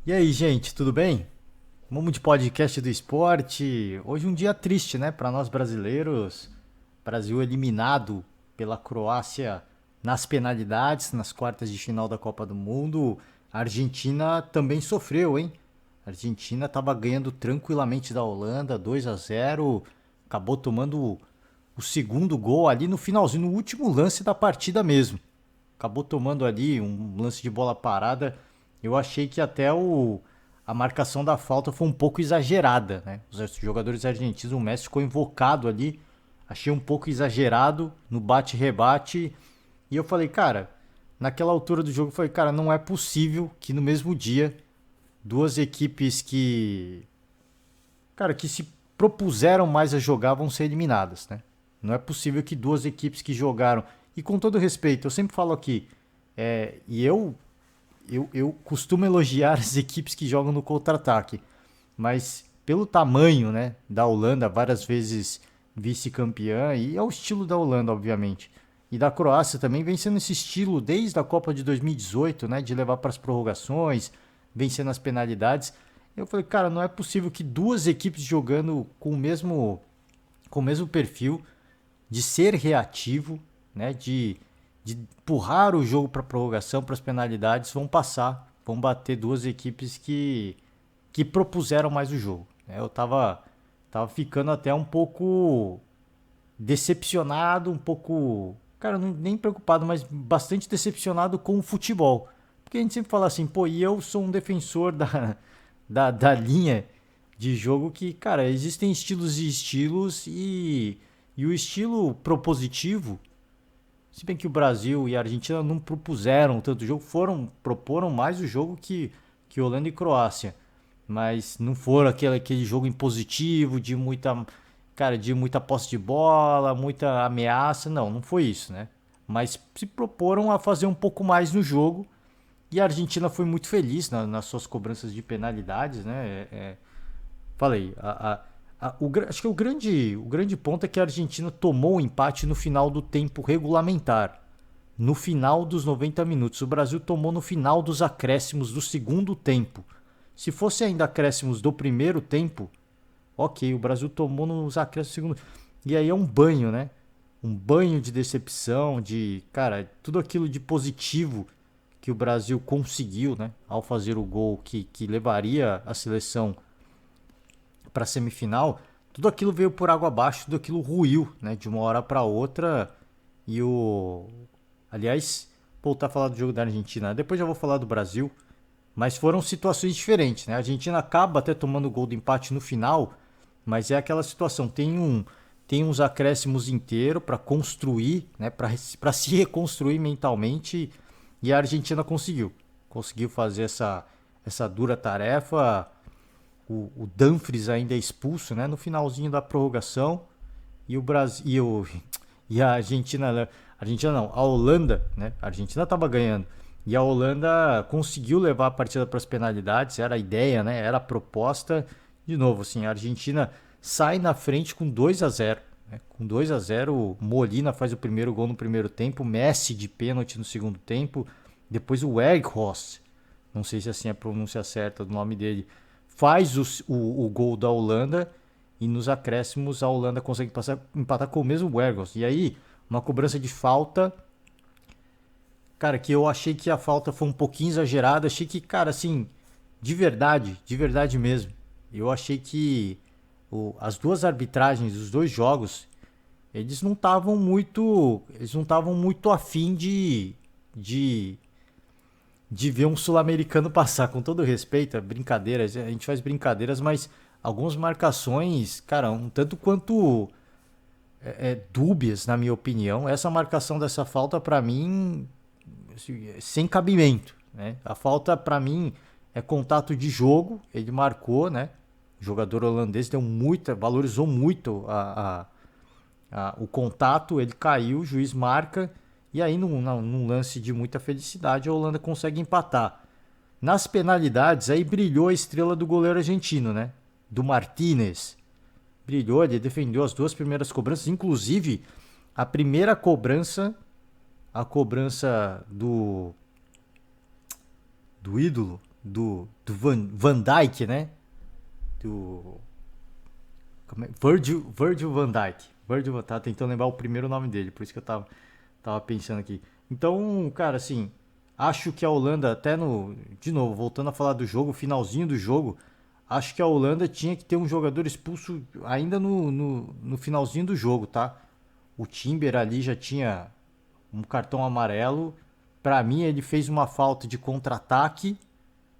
E aí, gente, tudo bem? Vamos de podcast do esporte. Hoje um dia triste, né, para nós brasileiros. Brasil eliminado pela Croácia nas penalidades, nas quartas de final da Copa do Mundo. A Argentina também sofreu, hein? A Argentina estava ganhando tranquilamente da Holanda, 2-0, acabou tomando o segundo gol ali no finalzinho, no último lance da partida mesmo. Acabou tomando ali um lance de bola parada. Eu achei que até a marcação da falta foi um pouco exagerada, né? Os jogadores argentinos, o Messi ficou invocado ali. Achei um pouco exagerado no bate-rebate. E eu falei, cara, naquela altura do jogo, eu falei, cara, não é possível que no mesmo dia duas equipes que se propuseram mais a jogar vão ser eliminadas, né? Não é possível que duas equipes que jogaram, e com todo respeito, eu sempre falo aqui, eu costumo elogiar as equipes que jogam no contra-ataque, mas pelo tamanho, né, da Holanda, várias vezes vice-campeã, e é o estilo da Holanda, obviamente. E da Croácia também vem sendo esse estilo desde a Copa de 2018, né, de levar para as prorrogações, vencendo as penalidades. Eu falei, cara, não é possível que duas equipes jogando com o mesmo perfil de ser reativo, né, de empurrar o jogo para prorrogação, para as penalidades, vão passar, vão bater duas equipes que propuseram mais o jogo. Eu tava ficando até um pouco decepcionado, um pouco, cara, nem preocupado, mas bastante decepcionado com o futebol. Porque a gente sempre fala assim, pô, e eu sou um defensor da linha de jogo que, cara, existem estilos e estilos e o estilo propositivo, se bem que o Brasil e a Argentina não propuseram tanto jogo, proporam mais o jogo que Holanda e Croácia. Mas não foram aquele jogo impositivo, de muita posse de bola, muita ameaça. Não foi isso, né? Mas se proporam a fazer um pouco mais no jogo. E a Argentina foi muito feliz nas suas cobranças de penalidades, né? Falei, acho que o grande ponto é que a Argentina tomou o empate no final do tempo regulamentar, no final dos 90 minutos. O Brasil tomou no final dos acréscimos do segundo tempo. Se fosse ainda acréscimos do primeiro tempo, ok, o Brasil tomou nos acréscimos do segundo. E aí é um banho, né? Um banho de decepção, de, cara, tudo aquilo de positivo que o Brasil conseguiu, né? Ao fazer o gol que levaria a seleção para a semifinal, tudo aquilo veio por água abaixo, tudo aquilo ruiu, né, de uma hora para outra. E aliás, voltar a falar do jogo da Argentina, depois já vou falar do Brasil, mas foram situações diferentes, né? A Argentina acaba até tomando o gol do empate no final, mas é aquela situação, tem uns acréscimos inteiros para construir, né, para se reconstruir mentalmente, e a Argentina conseguiu fazer essa dura tarefa. O Dumfries ainda é expulso, né? No finalzinho da prorrogação. E o Brasil. E a Argentina. A Argentina não, a Holanda, né? A Argentina estava ganhando. E a Holanda conseguiu levar a partida para as penalidades. Era a ideia, né? Era a proposta. De novo, assim, a Argentina sai na frente com 2-0. Né? Com 2-0, Molina faz o primeiro gol no primeiro tempo. Messi de pênalti no segundo tempo. Depois o Weghorst, não sei se assim é a pronúncia certa do nome dele, faz o gol da Holanda e nos acréscimos a Holanda consegue empatar com o mesmo Weghorst. E aí, uma cobrança de falta, cara, que eu achei que a falta foi um pouquinho exagerada. Achei que, cara, assim, de verdade mesmo, eu achei que as duas arbitragens dos dois jogos, eles não estavam muito afim de de ver um sul-americano passar. Com todo respeito, brincadeiras, a gente faz brincadeiras, mas algumas marcações, cara, um tanto quanto dúbias, na minha opinião. Essa marcação dessa falta, para mim, assim, sem cabimento, né? A falta, para mim, é contato de jogo, ele marcou, né? O jogador holandês valorizou muito o contato, ele caiu, o juiz marca, e aí num lance de muita felicidade a Holanda consegue empatar. Nas penalidades, aí brilhou a estrela do goleiro argentino, né? Do Martinez. Brilhou, ele defendeu as duas primeiras cobranças, inclusive a primeira cobrança, a cobrança do ídolo, do Van Dijk, né? Do Virgil Van Dijk. Virgil, tá tentando lembrar o primeiro nome dele, por isso que eu tava pensando aqui. Então, cara, assim, acho que a Holanda, até no. De novo, voltando a falar do jogo, finalzinho do jogo, acho que a Holanda tinha que ter um jogador expulso ainda no finalzinho do jogo, tá? O Timber ali já tinha um cartão amarelo. Pra mim, ele fez uma falta de contra-ataque.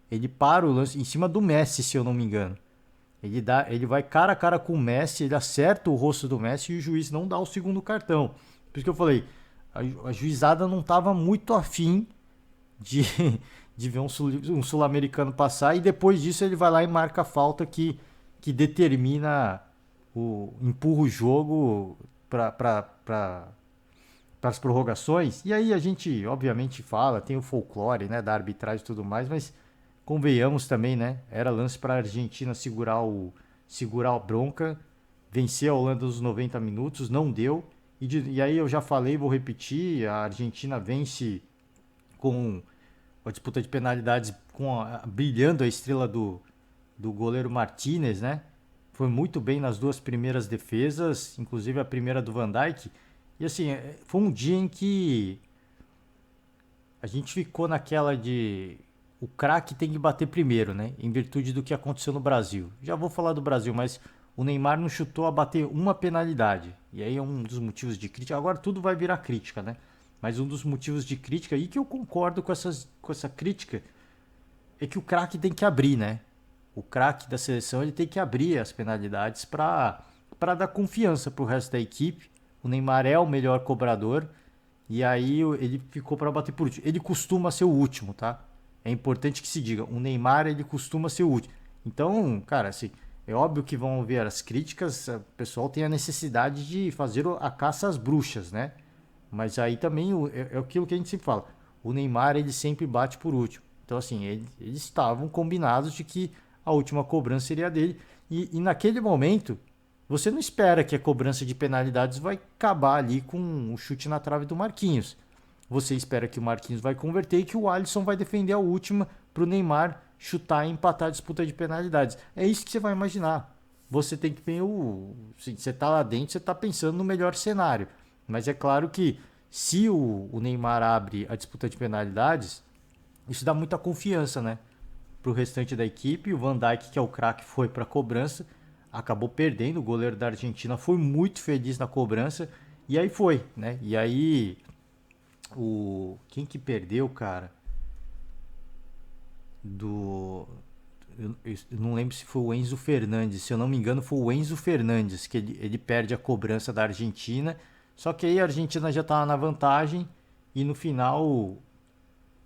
Ele para o lance em cima do Messi, se eu não me engano. Ele vai cara a cara com o Messi, ele acerta o rosto do Messi e o juiz não dá o segundo cartão. Por isso que eu falei, a juizada não estava muito afim de, de ver um sul-americano passar e depois disso ele vai lá e marca a falta que determina empurra o jogo para as prorrogações. E aí a gente, obviamente, fala, tem o folclore, né, da arbitragem e tudo mais, mas convenhamos também, né? Era lance para a Argentina segurar a bronca, vencer a Holanda nos 90 minutos, não deu. E aí eu já falei, vou repetir, a Argentina vence com a disputa de penalidades brilhando a estrela do goleiro Martinez, né? Foi muito bem nas duas primeiras defesas, inclusive a primeira do Van Dijk. E assim, foi um dia em que a gente ficou naquela de o craque tem que bater primeiro, né? Em virtude do que aconteceu no Brasil. Já vou falar do Brasil, mas o Neymar não chutou a bater uma penalidade. E aí é um dos motivos de crítica. Agora tudo vai virar crítica, né? Mas um dos motivos de crítica, e que eu concordo com essa crítica, é que o craque tem que abrir, né? O craque da seleção ele tem que abrir as penalidades para dar confiança para o resto da equipe. O Neymar é o melhor cobrador e aí ele ficou para bater por último. Ele costuma ser o último, tá? É importante que se diga, o Neymar ele costuma ser o último. Então, cara, assim, é óbvio que vão haver as críticas, o pessoal tem a necessidade de fazer a caça às bruxas, né? Mas aí também é aquilo que a gente sempre fala. O Neymar ele sempre bate por último. Então, assim, eles estavam combinados de que a última cobrança seria dele. E naquele momento, você não espera que a cobrança de penalidades vai acabar ali com o chute na trave do Marquinhos. Você espera que o Marquinhos vai converter e que o Alisson vai defender a última para o Neymar chutar e empatar a disputa de penalidades. É isso que você vai imaginar. Você tem que ver você está lá dentro, você está pensando no melhor cenário. Mas é claro que se o Neymar abre a disputa de penalidades, isso dá muita confiança, né? Para o restante da equipe. O Van Dijk, que é o craque, foi para a cobrança, acabou perdendo. O goleiro da Argentina foi muito feliz na cobrança e aí foi, né? E aí quem que perdeu, cara? Eu não lembro se foi o Enzo Fernandes. Se eu não me engano, foi o Enzo Fernandes que ele perde a cobrança da Argentina. Só que aí a Argentina já estava na vantagem e no final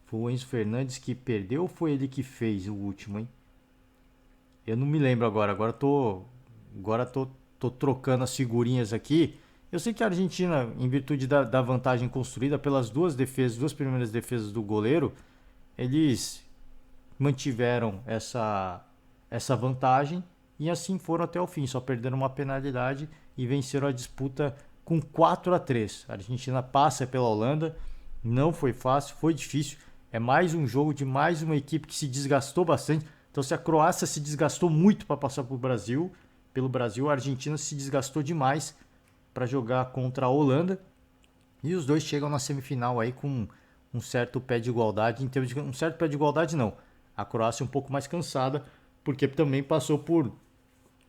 foi o Enzo Fernandes que perdeu ou foi ele que fez o último, hein? Eu não me lembro agora. Agora tô trocando as figurinhas aqui. Eu sei que a Argentina, em virtude da vantagem construída pelas duas primeiras defesas do goleiro, eles mantiveram essa vantagem e assim foram até o fim. Só perderam uma penalidade e venceram a disputa com 4-3. A Argentina passa pela Holanda, não foi fácil, foi difícil. É mais um jogo de mais uma equipe que se desgastou bastante. Então, se a Croácia se desgastou muito para passar pelo Brasil, a Argentina se desgastou demais para jogar contra a Holanda. E os dois chegam na semifinal aí com um certo pé de igualdade. Em termos de um certo pé de igualdade, não. A Croácia é um pouco mais cansada, porque também passou por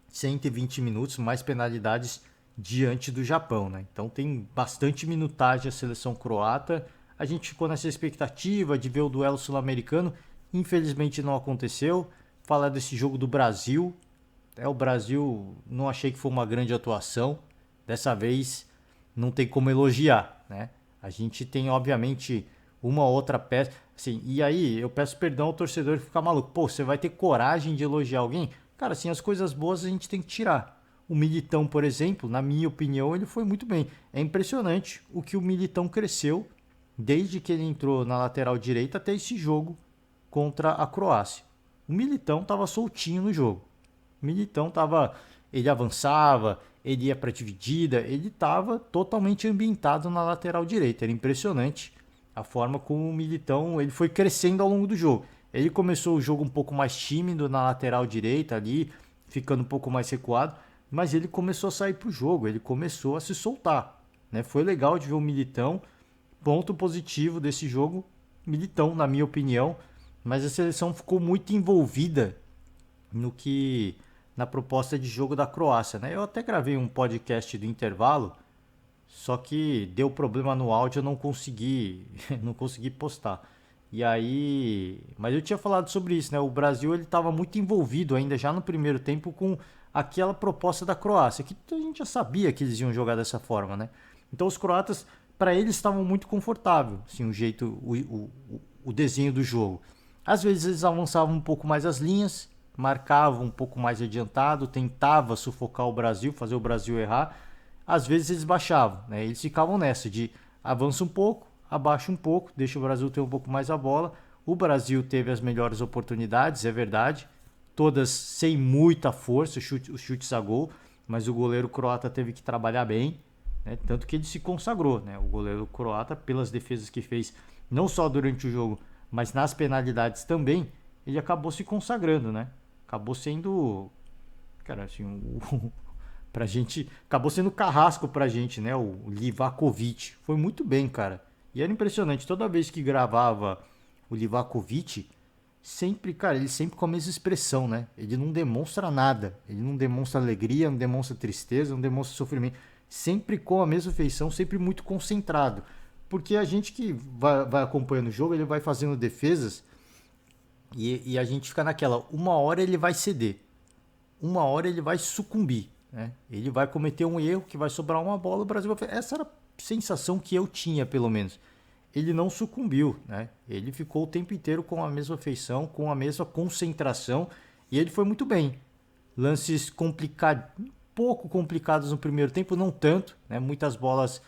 120 minutos, mais penalidades diante do Japão, né? Então tem bastante minutagem a seleção croata. A gente ficou nessa expectativa de ver o duelo sul-americano. Infelizmente não aconteceu. Falar desse jogo do Brasil. O Brasil não achei que foi uma grande atuação. Dessa vez não tem como elogiar, né? A gente tem, obviamente, uma outra peça. Assim, e aí eu peço perdão ao torcedor que fica maluco. Pô, você vai ter coragem de elogiar alguém? Cara, assim, as coisas boas a gente tem que tirar. O Militão, por exemplo, na minha opinião, ele foi muito bem. É impressionante o que o Militão cresceu desde que ele entrou na lateral direita até esse jogo contra a Croácia. O Militão estava soltinho no jogo. O Militão estava, ele avançava, ele ia para dividida, ele estava totalmente ambientado na lateral direita. Era impressionante a forma como o Militão ele foi crescendo ao longo do jogo. Ele começou o jogo um pouco mais tímido na lateral direita ali, ficando um pouco mais recuado, mas ele começou a sair pro jogo, ele começou a se soltar, né? Foi legal de ver o Militão, ponto positivo desse jogo, Militão, na minha opinião, mas a seleção ficou muito envolvida no que na proposta de jogo da Croácia, né? Eu até gravei um podcast do intervalo, só que deu problema no áudio, eu não consegui, não consegui postar. E aí, mas eu tinha falado sobre isso, né? O Brasil ele estava muito envolvido ainda já no primeiro tempo com aquela proposta da Croácia, que a gente já sabia que eles iam jogar dessa forma, né? Então os croatas, para eles estavam muito confortável, assim, o jeito, o desenho do jogo. Às vezes eles avançavam um pouco mais as linhas, marcavam um pouco mais adiantado, tentava sufocar o Brasil, fazer o Brasil errar. Às vezes eles baixavam, né? Eles ficavam nessa de avança um pouco, abaixa um pouco, deixa o Brasil ter um pouco mais a bola. O Brasil teve as melhores oportunidades, é verdade, todas sem muita força, os chutes a gol, mas o goleiro croata teve que trabalhar bem, né? Tanto que ele se consagrou, né? O goleiro croata, pelas defesas que fez, não só durante o jogo, mas nas penalidades também, ele acabou se consagrando, né? Acabou sendo, cara, assim, pra gente, acabou sendo carrasco pra gente, né? O Livakovic foi muito bem, cara. E era impressionante, toda vez que gravava o Livakovic, sempre, cara, ele sempre com a mesma expressão, né? Ele não demonstra nada, ele não demonstra alegria, não demonstra tristeza, não demonstra sofrimento, sempre com a mesma feição, sempre muito concentrado. Porque a gente que vai acompanhando o jogo, ele vai fazendo defesas e a gente fica naquela, uma hora ele vai ceder, uma hora ele vai sucumbir, né? Ele vai cometer um erro que vai sobrar uma bola, o Brasil vai... Essa era a sensação que eu tinha, pelo menos. Ele não sucumbiu, né? Ele ficou o tempo inteiro com a mesma feição, com a mesma concentração e ele foi muito bem. Lances complicados, pouco complicados no primeiro tempo, não tanto, né? Muitas bolas,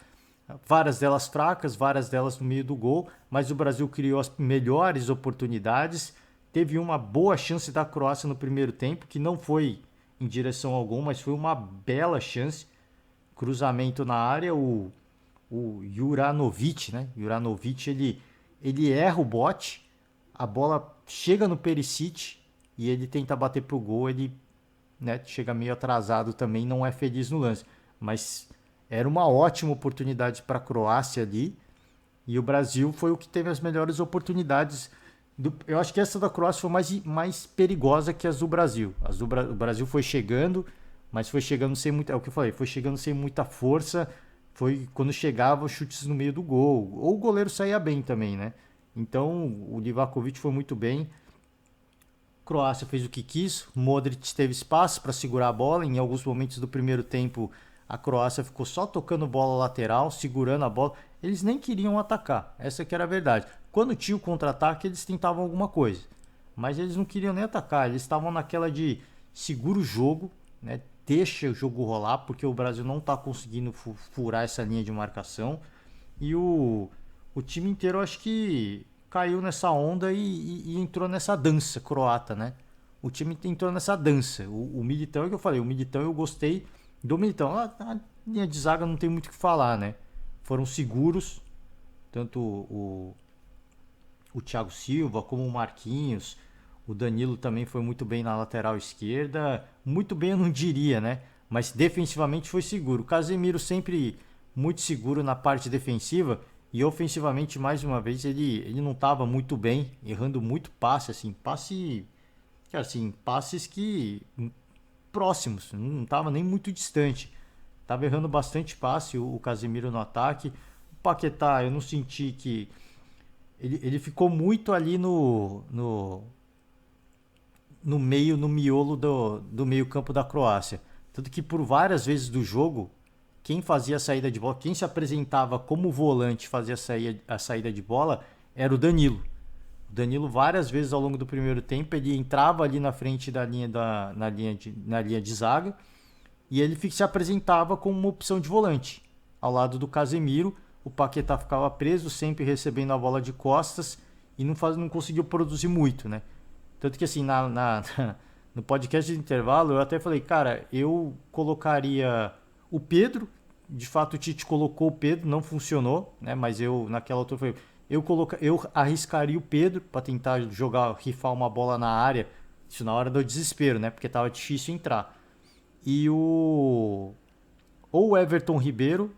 várias delas fracas, várias delas no meio do gol, mas o Brasil criou as melhores oportunidades. Teve uma boa chance da Croácia no primeiro tempo, que não foi em direção ao gol, mas foi uma bela chance. Cruzamento na área, o Juranovic, né? Juranovic, ele erra o bote, a bola chega no Perisic e ele tenta bater pro gol, ele, né, chega meio atrasado também, não é feliz no lance. Mas era uma ótima oportunidade para a Croácia ali e o Brasil foi o que teve as melhores oportunidades. Eu acho que essa da Croácia foi mais perigosa que as do Brasil. O Brasil foi chegando, mas foi chegando sem muita. É o que eu falei, foi chegando sem muita força. Foi quando chegava chutes no meio do gol. Ou o goleiro saía bem também, né? Então o Livakovic foi muito bem. A Croácia fez o que quis. Modric teve espaço para segurar a bola. Em alguns momentos do primeiro tempo, a Croácia ficou só tocando bola lateral, segurando a bola. Eles nem queriam atacar. Essa que era a verdade. Quando tinha o contra-ataque, eles tentavam alguma coisa. Mas eles não queriam nem atacar. Eles estavam naquela de segura o jogo, né? Deixa o jogo rolar, porque o Brasil não está conseguindo furar essa linha de marcação. E o time inteiro, acho que caiu nessa onda e entrou nessa dança croata, né? O time entrou nessa dança. O Militão, é o que eu falei, o Militão eu gostei do Militão. A linha de zaga não tem muito o que falar, né? Foram seguros, tanto o Thiago Silva como o Marquinhos. O Danilo também foi muito bem na lateral esquerda. Muito bem eu não diria, né? Mas defensivamente foi seguro. O Casemiro sempre muito seguro na parte defensiva. E ofensivamente, mais uma vez, ele não estava muito bem. Errando muito passe, assim. Passes que... próximos. Não estava nem muito distante. Tava errando bastante passe o Casemiro no ataque. O Paquetá, eu não senti que... Ele ficou muito ali no meio, no miolo do meio campo da Croácia. Tanto que por várias vezes do jogo, quem fazia a saída de bola, quem se apresentava como volante fazia a saída de bola, era o Danilo. O Danilo várias vezes ao longo do primeiro tempo, ele entrava ali na frente da linha, na linha de zaga e ele se apresentava como uma opção de volante. Ao lado do Casemiro, o Paquetá ficava preso, sempre recebendo a bola de costas e não conseguiu produzir muito, né? Tanto que assim, no podcast de intervalo, eu até falei, cara, eu colocaria o Pedro. De fato, o Tite colocou o Pedro, não funcionou, né? Mas eu, naquela altura, falei, eu arriscaria o Pedro para tentar rifar uma bola na área, isso na hora do desespero, né? Porque tava difícil entrar. E ou o Everton Ribeiro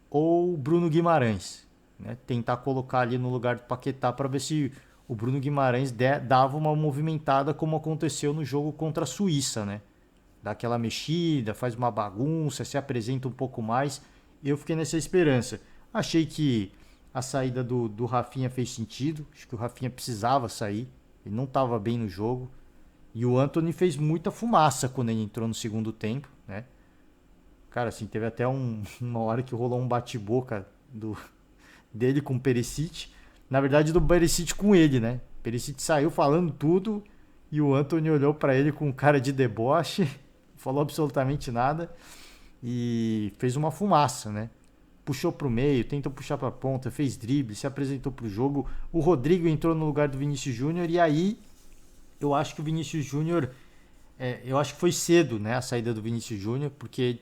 ou o Bruno Guimarães, né? Tentar colocar ali no lugar do Paquetá para ver se o Bruno Guimarães dava uma movimentada como aconteceu no jogo contra a Suíça, né? Dá aquela mexida, faz uma bagunça, se apresenta um pouco mais. Eu fiquei nessa esperança. Achei que a saída do Rafinha fez sentido. Acho que o Rafinha precisava sair. Ele não estava bem no jogo. E o Antony fez muita fumaça quando ele entrou no segundo tempo, né? Cara, assim, teve até uma hora que rolou um bate-boca dele com o Perisic. Na verdade, do Perisic com ele, né? O Perisic saiu falando tudo e o Antony olhou para ele com cara de deboche, falou absolutamente nada e fez uma fumaça, né? Puxou pro meio, tentou puxar pra ponta, fez drible, se apresentou pro jogo. O Rodrigo entrou no lugar do Vinícius Júnior e aí eu acho que o Vinícius Júnior, eu acho que foi cedo, né, a saída do Vinícius Júnior, porque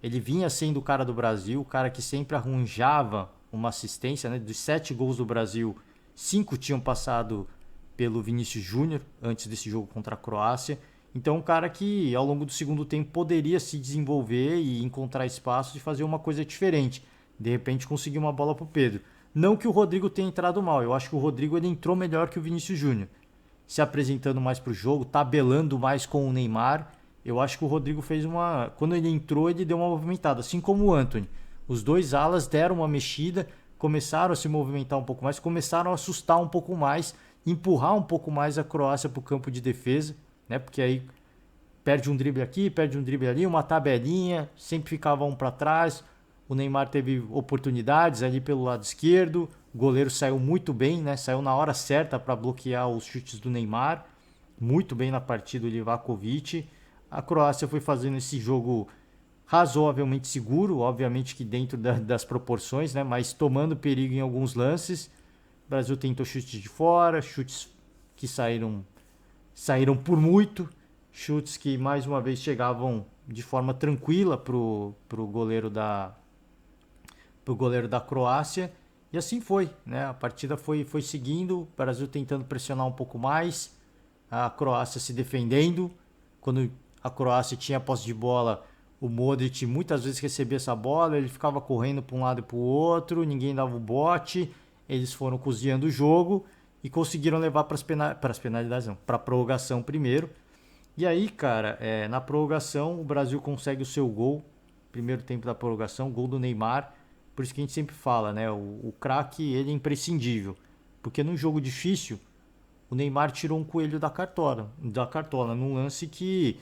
ele vinha sendo o cara do Brasil, o cara que sempre arranjava uma assistência, né? Dos 7 gols do Brasil, 5 tinham passado pelo Vinícius Júnior antes desse jogo contra a Croácia. Então, um cara que ao longo do segundo tempo poderia se desenvolver e encontrar espaço de fazer uma coisa diferente. De repente, conseguir uma bola para o Pedro. Não que o Rodrigo tenha entrado mal, eu acho que o Rodrigo ele entrou melhor que o Vinícius Júnior. Se apresentando mais para o jogo, tabelando mais com o Neymar. Eu acho que o Rodrigo fez uma... Quando ele entrou, ele deu uma movimentada, assim como o Antony. Os dois alas deram uma mexida, começaram a se movimentar um pouco mais, começaram a assustar um pouco mais, empurrar um pouco mais a Croácia para o campo de defesa, né? Porque aí perde um drible aqui, perde um drible ali, uma tabelinha, sempre ficava um para trás. O Neymar teve oportunidades ali pelo lado esquerdo, o goleiro saiu muito bem, né? Saiu na hora certa para bloquear os chutes do Neymar, muito bem na partida o Livakovic. A Croácia foi fazendo esse jogo razoavelmente seguro, obviamente que dentro das proporções, né? Mas tomando perigo em alguns lances. O Brasil tentou chutes de fora, chutes que saíram por muito, chutes que mais uma vez chegavam de forma tranquila pro goleiro da Croácia. E assim foi, né? A partida foi seguindo, o Brasil tentando pressionar um pouco mais, a Croácia se defendendo. Quando a Croácia tinha a posse de bola, o Modric muitas vezes recebia essa bola, ele ficava correndo para um lado e para o outro, ninguém dava o bote, eles foram cozinhando o jogo e conseguiram levar para as penalidades, não, para a prorrogação primeiro. E aí, cara, na prorrogação o Brasil consegue o seu gol, primeiro tempo da prorrogação, gol do Neymar. Por isso que a gente sempre fala, né, o craque ele é imprescindível, porque num jogo difícil o Neymar tirou um coelho da cartola num lance que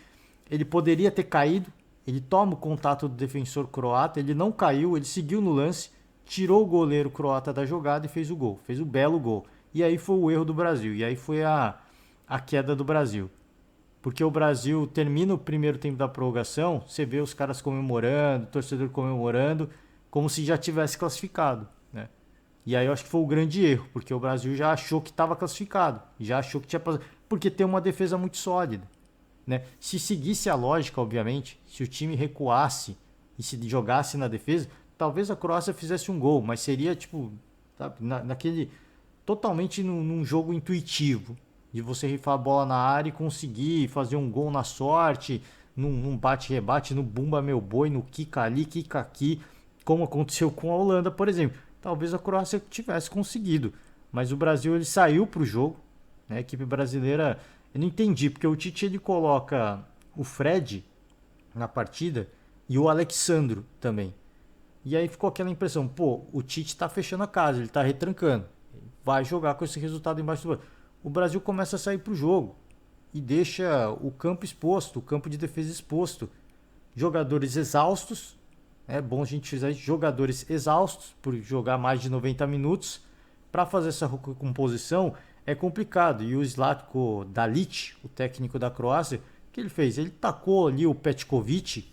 ele poderia ter caído. Ele toma o contato do defensor croata, ele não caiu, ele seguiu no lance, tirou o goleiro croata da jogada e fez o gol, fez o belo gol. E aí foi o erro do Brasil, e aí foi a queda do Brasil. Porque o Brasil termina o primeiro tempo da prorrogação, você vê os caras comemorando, o torcedor comemorando, como se já tivesse classificado, né? E aí eu acho que foi o grande erro, porque o Brasil já achou que estava classificado, já achou que tinha... Porque tem uma defesa muito sólida, né? Se seguisse a lógica, obviamente, se o time recuasse e se jogasse na defesa, talvez a Croácia fizesse um gol, mas seria tipo, sabe, naquele totalmente num jogo intuitivo, de você rifar a bola na área e conseguir fazer um gol na sorte, num bate-rebate, no bumba meu boi, no quica ali, quica aqui, como aconteceu com a Holanda, por exemplo. Talvez a Croácia tivesse conseguido, mas o Brasil ele saiu para o jogo, né? A equipe brasileira... Eu não entendi, porque o Tite ele coloca o Fred na partida e o Alexandro também. E aí ficou aquela impressão, pô, o Tite tá fechando a casa, ele tá retrancando. Vai jogar com esse resultado embaixo do... O Brasil começa a sair pro jogo e deixa o campo exposto, o campo de defesa exposto. Jogadores exaustos, é bom a gente fizer isso, jogadores exaustos por jogar mais de 90 minutos. Para fazer essa recomposição é complicado. E o Zlatko Dalic, o técnico da Croácia, o que ele fez? Ele tacou ali o Petkovic,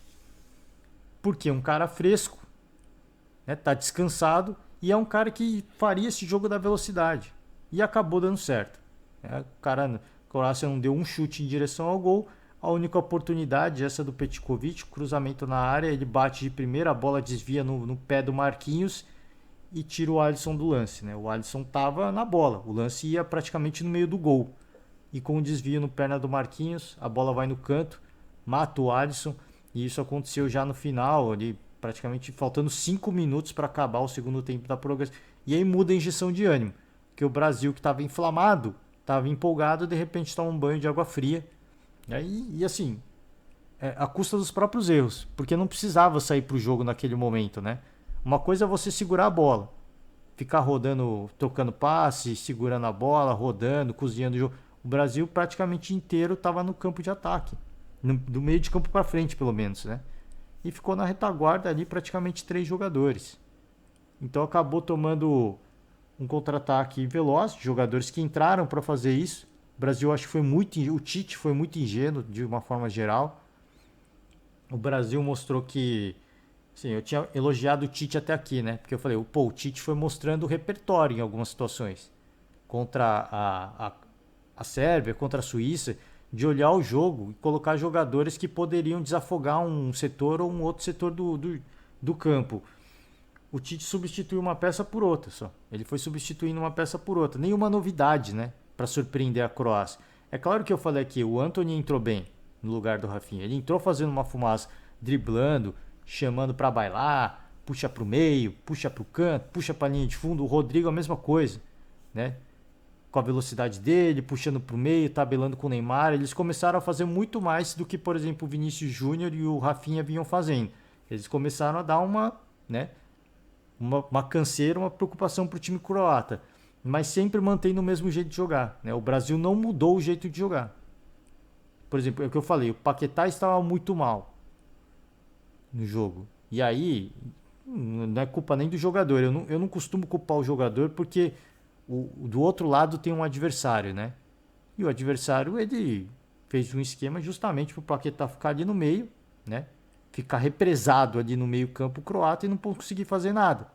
porque é um cara fresco, né? Tá descansado e é um cara que faria esse jogo da velocidade. E acabou dando certo. A Croácia não deu um chute em direção ao gol. A única oportunidade, essa do Petkovic, cruzamento na área, ele bate de primeira, a bola desvia no pé do Marquinhos e tira o Alisson do lance, né? O Alisson tava na bola, o lance ia praticamente no meio do gol. E com um desvio no perna do Marquinhos, a bola vai no canto, mata o Alisson, e isso aconteceu já no final, ali praticamente faltando 5 minutos para acabar o segundo tempo da prorrogação. E aí muda a injeção de ânimo, porque o Brasil que estava inflamado, estava empolgado, de repente toma um banho de água fria. E assim, a custa dos próprios erros, porque não precisava sair para o jogo naquele momento, né? Uma coisa é você segurar a bola, ficar rodando, tocando passe, segurando a bola, rodando, cozinhando o jogo. O Brasil praticamente inteiro estava no campo de ataque, do meio de campo para frente, pelo menos, né? E ficou na retaguarda ali praticamente 3 jogadores. Então acabou tomando um contra-ataque veloz, jogadores que entraram para fazer isso. O Brasil acho que foi muito, o Tite foi muito ingênuo de uma forma geral. O Brasil mostrou que, sim, eu tinha elogiado o Tite até aqui, né? Porque eu falei, pô, o Tite foi mostrando o repertório em algumas situações. Contra a Sérvia, contra a Suíça, de olhar o jogo e colocar jogadores que poderiam desafogar um setor ou um outro setor do campo. O Tite substituiu uma peça por outra só. Ele foi substituindo uma peça por outra. Nenhuma novidade, né? Para surpreender a Croácia. É claro que eu falei aqui, o Antony entrou bem no lugar do Rafinha. Ele entrou fazendo uma fumaça, driblando, chamando para bailar, puxa para o meio, puxa para o canto, puxa para a linha de fundo. O Rodrigo a mesma coisa, né? Com a velocidade dele, puxando para o meio, tabelando com o Neymar. Eles começaram a fazer muito mais do que, por exemplo, o Vinícius Júnior e o Rafinha vinham fazendo. Eles começaram a dar uma canseira, uma preocupação para o time croata, mas sempre mantendo o mesmo jeito de jogar, né? O Brasil não mudou o jeito de jogar. Por exemplo, é o que eu falei, o Paquetá estava muito mal no jogo. E aí, não é culpa nem do jogador. Eu não costumo culpar o jogador porque do outro lado tem um adversário, né? E o adversário, ele fez um esquema justamente para o Paquetá ficar ali no meio, né? Ficar represado ali no meio campo croata e não conseguir fazer nada.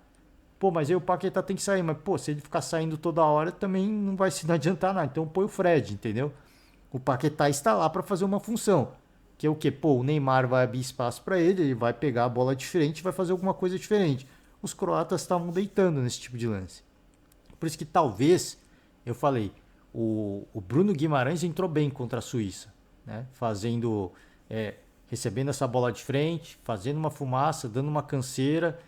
Pô, mas aí o Paquetá tem que sair. Mas, pô, se ele ficar saindo toda hora, também não vai se adiantar nada. Então põe o Fred, entendeu? O Paquetá está lá para fazer uma função. Que é o quê? Pô, o Neymar vai abrir espaço para ele, ele vai pegar a bola diferente, vai fazer alguma coisa diferente. Os croatas estavam deitando nesse tipo de lance. Por isso que talvez, eu falei, o Bruno Guimarães entrou bem contra a Suíça, né? Fazendo, recebendo essa bola de frente, fazendo uma fumaça, dando uma canseira,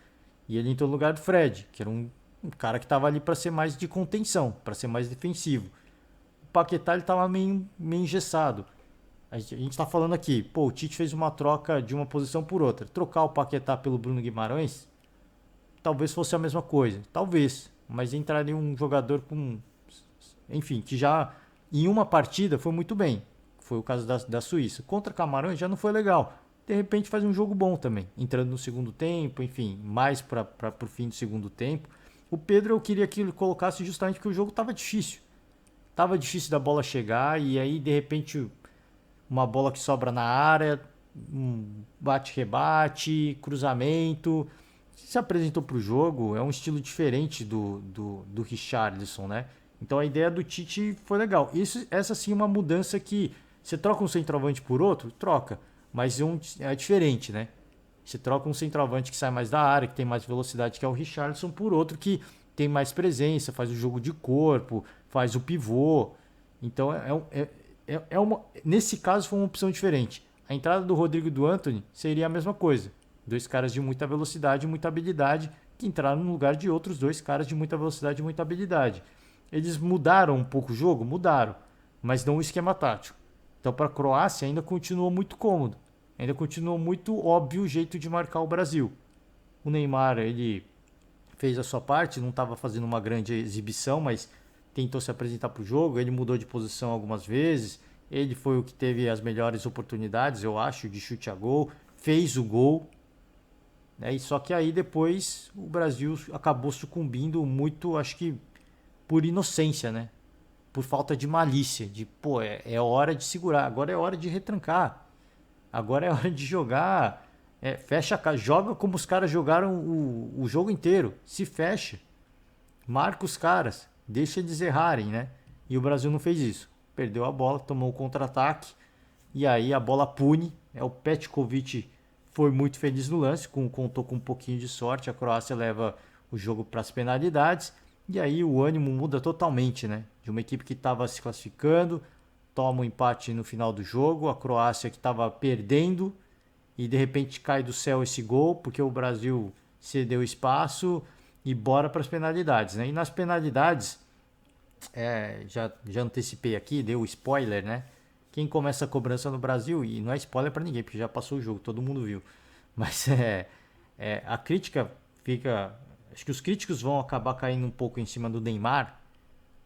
e ele entrou no lugar do Fred, que era um cara que estava ali para ser mais de contenção, para ser mais defensivo. O Paquetá estava meio engessado. A gente está falando aqui, pô, o Tite fez uma troca de uma posição por outra. Trocar o Paquetá pelo Bruno Guimarães, talvez fosse a mesma coisa. Talvez, mas entraria um jogador com... Enfim, que já em uma partida foi muito bem. Foi o caso da Suíça. Contra Camarões já não foi legal. De repente faz um jogo bom também. Entrando no segundo tempo, enfim, mais para o fim do segundo tempo. O Pedro eu queria que ele colocasse justamente porque o jogo estava difícil. Tava difícil da bola chegar e aí de repente uma bola que sobra na área, um bate-rebate, cruzamento. Se apresentou para o jogo, é um estilo diferente do Richarlison, né? Então a ideia do Tite foi legal. Essa sim é uma mudança que você troca um centroavante por outro, troca, mas é diferente, né? Você troca um centroavante que sai mais da área, que tem mais velocidade, que é o Richarlison, por outro que tem mais presença, faz o jogo de corpo, faz o pivô. Então nesse caso foi uma opção diferente. A entrada do Rodrigo e do Antony seria a mesma coisa. Dois caras de muita velocidade e muita habilidade que entraram no lugar de outros dois caras de muita velocidade e muita habilidade. Eles mudaram um pouco o jogo? Mudaram, mas não o esquema tático. Então para a Croácia ainda continuou muito cômodo. Ainda continuou muito óbvio o jeito de marcar o Brasil. O Neymar, ele fez a sua parte, não estava fazendo uma grande exibição, mas tentou se apresentar para o jogo. Ele mudou de posição algumas vezes. Ele foi o que teve as melhores oportunidades, eu acho, de chute a gol. Fez o gol. Né? E só que aí depois o Brasil acabou sucumbindo muito, acho que por inocência, né? Por falta de malícia. De, pô, é hora de segurar. Agora é hora de retrancar. Agora é hora de jogar. Fecha a casa. Joga como os caras jogaram o jogo inteiro. Se fecha. Marca os caras. Deixa eles errarem, né? E o Brasil não fez isso. Perdeu a bola, tomou o contra-ataque. E aí a bola pune. O Petkovic foi muito feliz no lance. Contou com um pouquinho de sorte. A Croácia leva o jogo para as penalidades. E aí o ânimo muda totalmente, né? De uma equipe que estava se classificando, toma um empate no final do jogo, a Croácia que estava perdendo e de repente cai do céu esse gol porque o Brasil cedeu espaço e bora para as penalidades, né? E nas penalidades, já antecipei aqui, deu spoiler, né? Quem começa a cobrança no Brasil, e não é spoiler para ninguém, porque já passou o jogo, todo mundo viu. Mas a crítica fica. Acho que os críticos vão acabar caindo um pouco em cima do Neymar,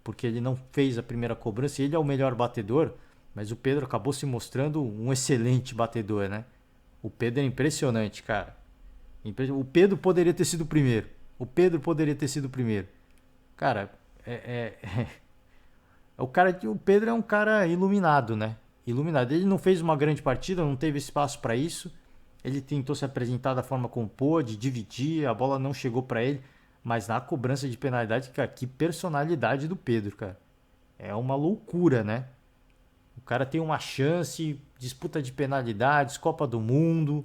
porque ele não fez a primeira cobrança e ele é o melhor batedor, mas o Pedro acabou se mostrando um excelente batedor, né? O Pedro é impressionante, cara. O Pedro poderia ter sido o primeiro. O Pedro poderia ter sido o primeiro. Cara, o Pedro é um cara iluminado, né? Iluminado. Ele não fez uma grande partida, não teve espaço para isso. Ele tentou se apresentar da forma como pôde, dividir, a bola não chegou para ele. Mas na cobrança de penalidade, cara, que personalidade do Pedro, cara. É uma loucura, né? O cara tem uma chance, disputa de penalidades, Copa do Mundo,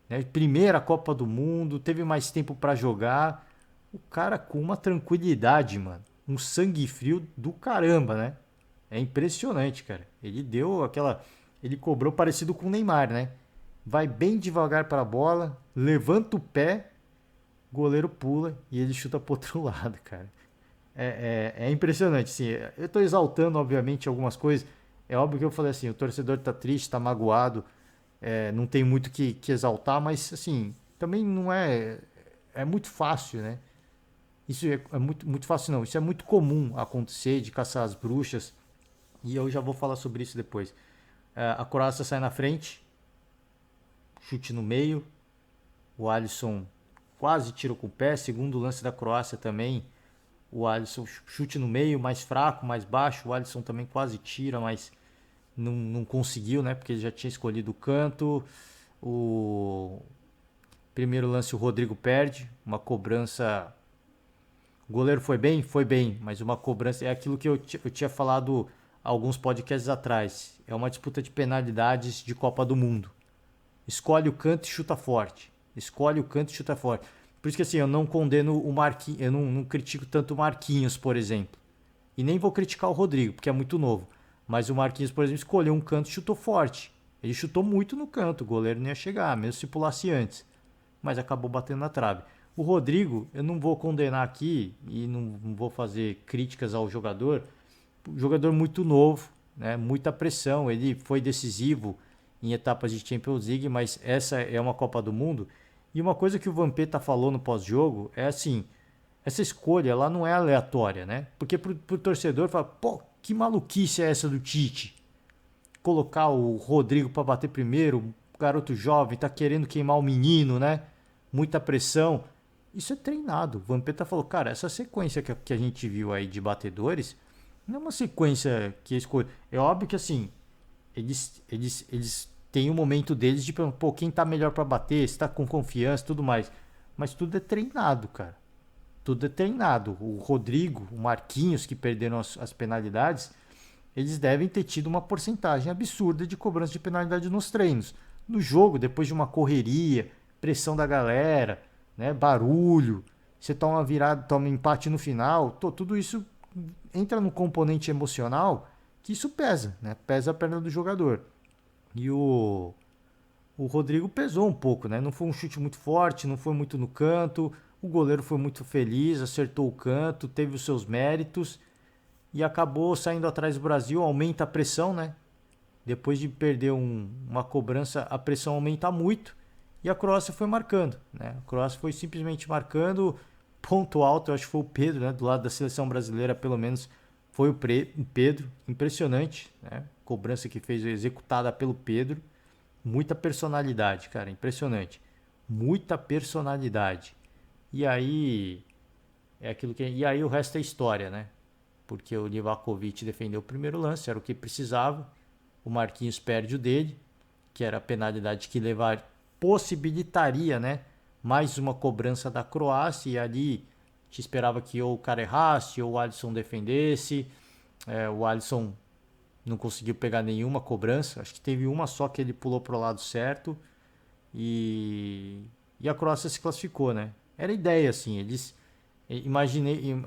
né? Primeira Copa do Mundo, teve mais tempo para jogar. O cara com uma tranquilidade, mano. Um sangue frio do caramba, né? É impressionante, cara. Ele deu aquela. Ele cobrou parecido com o Neymar, né? Vai bem devagar para a bola, levanta o pé, goleiro pula e ele chuta pro outro lado, cara. É impressionante, sim. Eu tô exaltando, obviamente, algumas coisas. É óbvio que eu falei assim, o torcedor tá triste, tá magoado, não tem muito que exaltar, mas assim, também não é. É muito fácil, né? Isso é muito, muito fácil, não. Isso é muito comum acontecer de caçar as bruxas. E eu já vou falar sobre isso depois. A Croácia sai na frente, chute no meio. O Alisson quase tira com o pé. Segundo lance da Croácia também. O Alisson chute no meio, mais fraco, mais baixo. O Alisson também quase tira, mas não conseguiu, né? Porque ele já tinha escolhido o canto. O primeiro lance o Rodrigo perde. Uma cobrança. O goleiro foi bem? Foi bem, mas uma cobrança. É aquilo que eu tinha falado alguns podcasts atrás. É uma disputa de penalidades de Copa do Mundo. Escolhe o canto e chuta forte. Escolhe o canto e chuta forte. Por isso que assim, eu não condeno o Marquinhos, eu não critico tanto o Marquinhos, por exemplo. E nem vou criticar o Rodrigo, porque é muito novo. Mas o Marquinhos, por exemplo, escolheu um canto e chutou forte. Ele chutou muito no canto, o goleiro não ia chegar, mesmo se pulasse antes. Mas acabou batendo na trave. O Rodrigo, eu não vou condenar aqui e não vou fazer críticas ao jogador. Jogador muito novo, né? Muita pressão. Ele foi decisivo em etapas de Champions League, mas essa é uma Copa do Mundo. E uma coisa que o Vampeta falou no pós-jogo é assim: essa escolha ela não é aleatória, né? Porque pro torcedor fala, pô, que maluquice é essa do Tite? Colocar o Rodrigo para bater primeiro, garoto jovem, tá querendo queimar o menino, né? Muita pressão. Isso é treinado. O Vampeta falou, cara, essa sequência que a gente viu aí de batedores não é uma sequência que escolhe. É óbvio que assim, eles têm o momento deles de, pô, quem tá melhor para bater, se tá com confiança e tudo mais. Mas tudo é treinado, cara. Tudo é treinado. O Rodrigo, o Marquinhos, que perderam as penalidades, eles devem ter tido uma porcentagem absurda de cobrança de penalidade nos treinos. No jogo, depois de uma correria, pressão da galera, né, barulho, você toma uma virada, toma um empate no final, tudo isso entra no componente emocional que isso pesa, né? Pesa a perna do jogador. E o Rodrigo pesou um pouco, né? Não foi um chute muito forte, não foi muito no canto. O goleiro foi muito feliz, acertou o canto, teve os seus méritos e acabou saindo atrás do Brasil. Aumenta a pressão, né? Depois de perder uma cobrança, a pressão aumenta muito e a Croácia foi marcando, né? A Croácia foi simplesmente marcando. Ponto alto, eu acho que foi o Pedro, né? Do lado da seleção brasileira, pelo menos, foi o Pedro. Impressionante, né? Cobrança que fez executada pelo Pedro. Muita personalidade, cara, impressionante. Muita personalidade. E aí e aí o resto é história, né? Porque o Livakovic defendeu o primeiro lance, era o que precisava. O Marquinhos perde o dele, que era a penalidade que possibilitaria, né, mais uma cobrança da Croácia e ali te esperava que ou o cara errasse ou o Alisson defendesse. O Alisson não conseguiu pegar nenhuma cobrança. Acho que teve uma só que ele pulou pro lado certo. E a Croácia se classificou, né? Era a ideia, assim.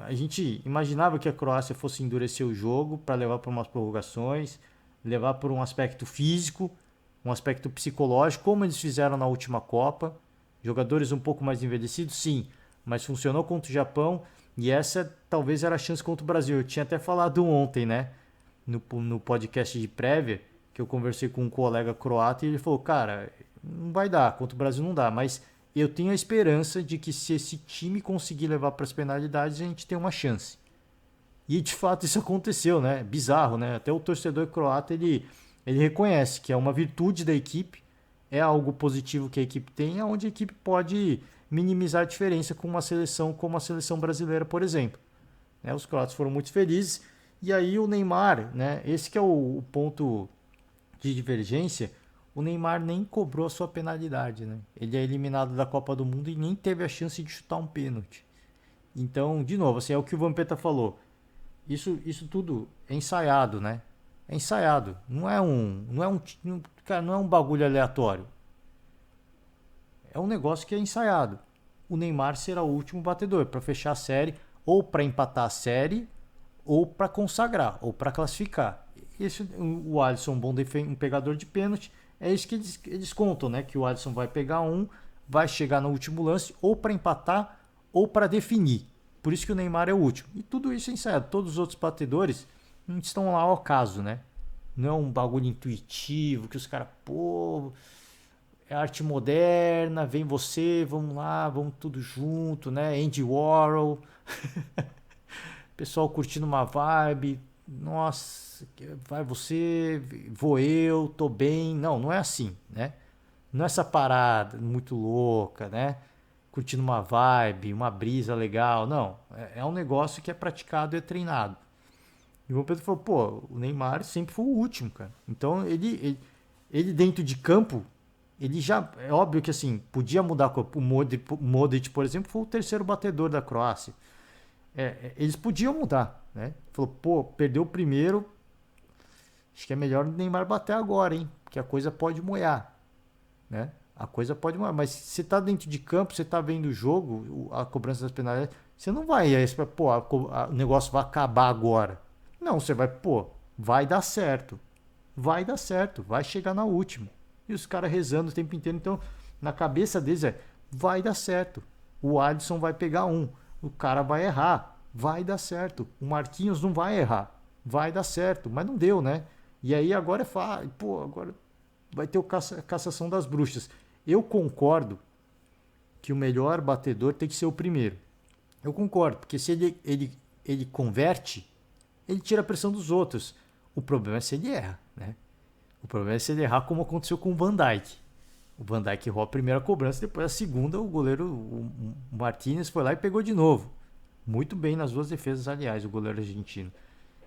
A gente imaginava que a Croácia fosse endurecer o jogo para levar para umas prorrogações, levar por um aspecto físico, um aspecto psicológico, como eles fizeram na última Copa. Jogadores um pouco mais envelhecidos, sim, mas funcionou contra o Japão e essa talvez era a chance contra o Brasil. Eu tinha até falado ontem, né, no podcast de prévia, que eu conversei com um colega croata e ele falou, cara, não vai dar, contra o Brasil não dá, mas eu tenho a esperança de que se esse time conseguir levar para as penalidades, a gente tem uma chance. E de fato isso aconteceu, né? Bizarro, né? Até o torcedor croata ele reconhece que é uma virtude da equipe, é algo positivo que a equipe tem, onde a equipe pode minimizar a diferença com uma seleção como a seleção brasileira, por exemplo. Né? Os croatas foram muito felizes. E aí o Neymar, né? Esse que é o ponto de divergência. O Neymar nem cobrou a sua penalidade, né? Ele é eliminado da Copa do Mundo e nem teve a chance de chutar um pênalti. Então, de novo, assim, é o que o Vampeta falou. Isso tudo é ensaiado, né? É ensaiado. Cara, não é um bagulho aleatório. É um negócio que é ensaiado. O Neymar será o último batedor para fechar a série, ou para empatar a série, ou para consagrar, ou para classificar. O Alisson, um pegador de pênalti, é isso que eles contam, né? Que o Alisson vai pegar um, vai chegar no último lance, ou para empatar, ou para definir. Por isso que o Neymar é o último. E tudo isso é ensaiado. Todos os outros batedores não estão lá ao acaso, né? Não é um bagulho intuitivo que os caras, pô, é arte moderna, vem você, vamos lá, vamos tudo junto, né? Andy Warhol, pessoal curtindo uma vibe, nossa, vai você, vou eu, tô bem. Não, não é assim, né? Não é essa parada muito louca, né? Curtindo uma vibe, uma brisa legal. Não, é um negócio que é praticado e é treinado. E o Pedro falou, pô, o Neymar sempre foi o último, cara. Então ele dentro de campo, ele já, é óbvio que assim, podia mudar. O Modric, por exemplo, foi o terceiro batedor da Croácia. Eles podiam mudar, né? Falou, pô, perdeu o primeiro, acho que é melhor o Neymar bater agora, hein? Porque a coisa pode moer, né? A coisa pode moer. Mas se você tá dentro de campo, você tá vendo o jogo, a cobrança das penalidades, você não vai, pô, o negócio vai acabar agora. Não, você vai, pô, vai dar certo. Vai dar certo, vai chegar na última. E os caras rezando o tempo inteiro. Então, na cabeça deles vai dar certo. O Alisson vai pegar um. O cara vai errar. Vai dar certo. O Marquinhos não vai errar. Vai dar certo. Mas não deu, né? E aí agora pô, agora vai ter a cassação das bruxas. Eu concordo que o melhor batedor tem que ser o primeiro. Eu concordo, porque se ele converte, ele tira a pressão dos outros. O problema é se ele erra, né? O problema é se ele errar, como aconteceu com o Van Dijk. O Van Dijk errou a primeira cobrança, depois a segunda, o goleiro o Martinez foi lá e pegou de novo. Muito bem nas duas defesas, aliás, o goleiro argentino.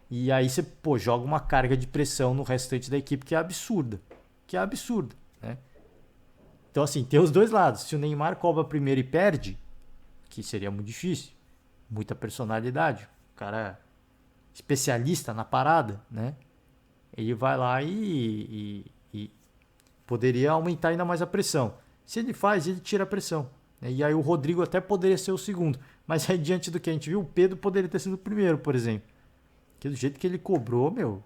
E aí você, pô, joga uma carga de pressão no restante da equipe que é absurda. Que é absurda, né? Então, assim, tem os dois lados. Se o Neymar cobra primeiro e perde, que seria muito difícil, muita personalidade, o cara é especialista na parada, né? Ele vai lá e poderia aumentar ainda mais a pressão. Se ele faz, ele tira a pressão. Né? E aí o Rodrigo até poderia ser o segundo. Mas aí, diante do que a gente viu, o Pedro poderia ter sido o primeiro, por exemplo. Porque do jeito que ele cobrou, meu,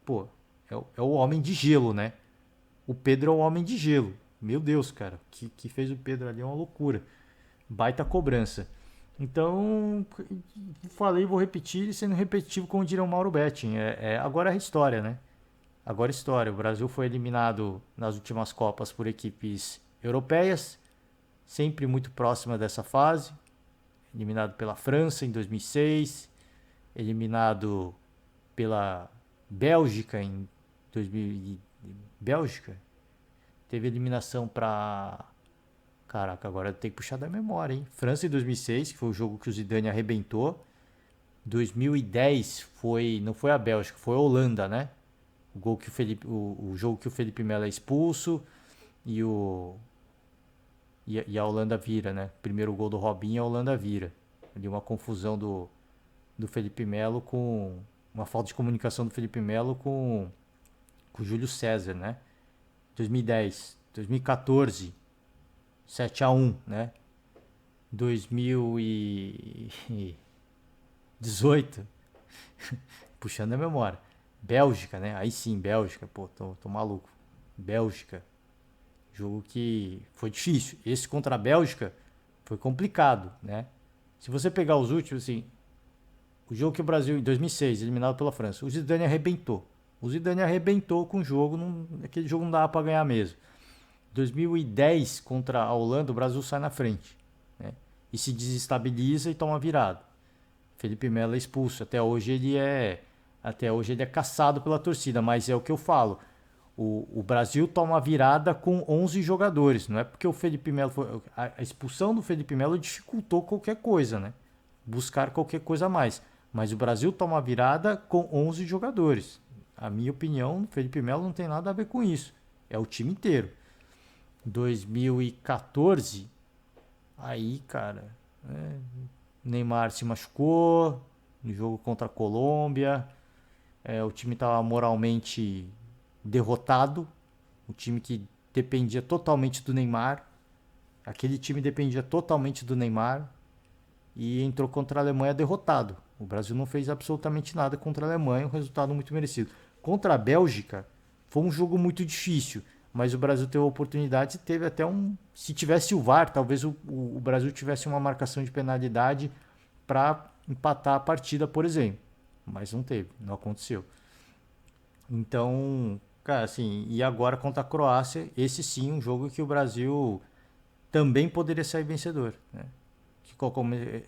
pô, é o homem de gelo, né? O Pedro é o homem de gelo. Meu Deus, cara, que fez o Pedro ali é uma loucura. Baita cobrança. Então, falei, vou repetir, sendo repetitivo, como diria o Mauro Betting. Agora é a história, né? Agora é história. O Brasil foi eliminado nas últimas Copas por equipes europeias, sempre muito próxima dessa fase. Eliminado pela França em 2006, eliminado pela Bélgica em 2000. Bélgica? Teve eliminação para. Caraca, agora tem que puxar da memória, hein? França em 2006, que foi o jogo que o Zidane arrebentou. 2010 não foi a Bélgica, foi a Holanda, né? O jogo que o Felipe Melo é expulso e a Holanda vira, né? Primeiro gol do Robinho, a Holanda vira. Ali uma confusão do Felipe Melo com uma falta de comunicação do Felipe Melo com o Júlio César, né? 2010, 2014, 7-1, né? 2018, puxando a memória. Bélgica, né? Aí sim, Bélgica, pô, tô maluco. Bélgica, jogo que foi difícil. Esse contra a Bélgica foi complicado, né? Se você pegar os últimos, assim, o jogo que o Brasil, em 2006, eliminado pela França, o Zidane arrebentou. O Zidane arrebentou com o jogo, aquele jogo não dava para ganhar mesmo. 2010 contra a Holanda, o Brasil sai na frente, né? E se desestabiliza e toma virada. Felipe Melo é expulso. Até hoje ele é caçado pela torcida, mas é o que eu falo. O Brasil toma a virada com 11 jogadores. Não é porque o Felipe Melo foi, a expulsão do Felipe Melo dificultou qualquer coisa, né? Buscar qualquer coisa a mais. Mas o Brasil toma a virada com 11 jogadores. A minha opinião, o Felipe Melo não tem nada a ver com isso. É o time inteiro. 2014, aí, cara, Neymar se machucou no jogo contra a Colômbia. O time estava moralmente derrotado. O time que dependia totalmente do Neymar. Aquele time dependia totalmente do Neymar. E entrou contra a Alemanha derrotado. O Brasil não fez absolutamente nada contra a Alemanha, um resultado muito merecido. Contra a Bélgica, foi um jogo muito difícil, mas o Brasil teve a oportunidade e teve até um. Se tivesse o VAR, talvez o Brasil tivesse uma marcação de penalidade para empatar a partida, por exemplo. Mas não teve, não aconteceu. Então, cara, assim, e agora contra a Croácia, esse sim, um jogo que o Brasil também poderia sair vencedor, né?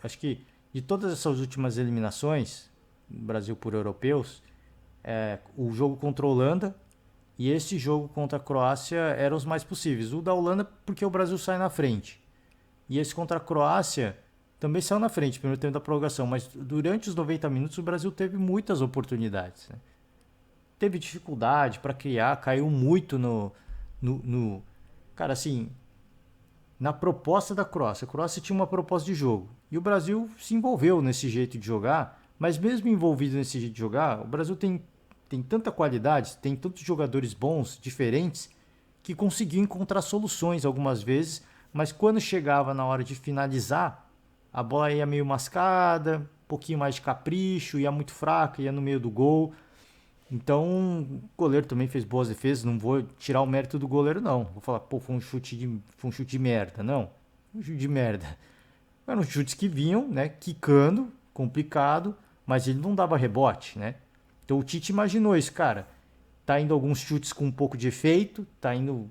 Acho que de todas essas últimas eliminações, Brasil por europeus, o jogo contra a Holanda e esse jogo contra a Croácia eram os mais possíveis. O da Holanda porque o Brasil sai na frente. E esse contra a Croácia também saiu na frente, primeiro tempo da prorrogação. Mas durante os 90 minutos o Brasil teve muitas oportunidades, né? Teve dificuldade para criar, caiu muito no. Cara, assim, na proposta da Croácia. A Croácia tinha uma proposta de jogo. E o Brasil se envolveu nesse jeito de jogar, mas mesmo envolvido nesse jeito de jogar, o Brasil tem tanta qualidade, tem tantos jogadores bons, diferentes, que conseguiu encontrar soluções algumas vezes, mas quando chegava na hora de finalizar, a bola ia meio mascada, um pouquinho mais de capricho, ia muito fraca, ia no meio do gol. Então, o goleiro também fez boas defesas. Não vou tirar o mérito do goleiro, não. Vou falar, pô, foi um chute de merda. Não, foi um chute de merda. Eram chutes que vinham, né, quicando, complicado, mas ele não dava rebote, né? Então o Tite imaginou isso, cara. Tá indo alguns chutes com um pouco de efeito, tá indo,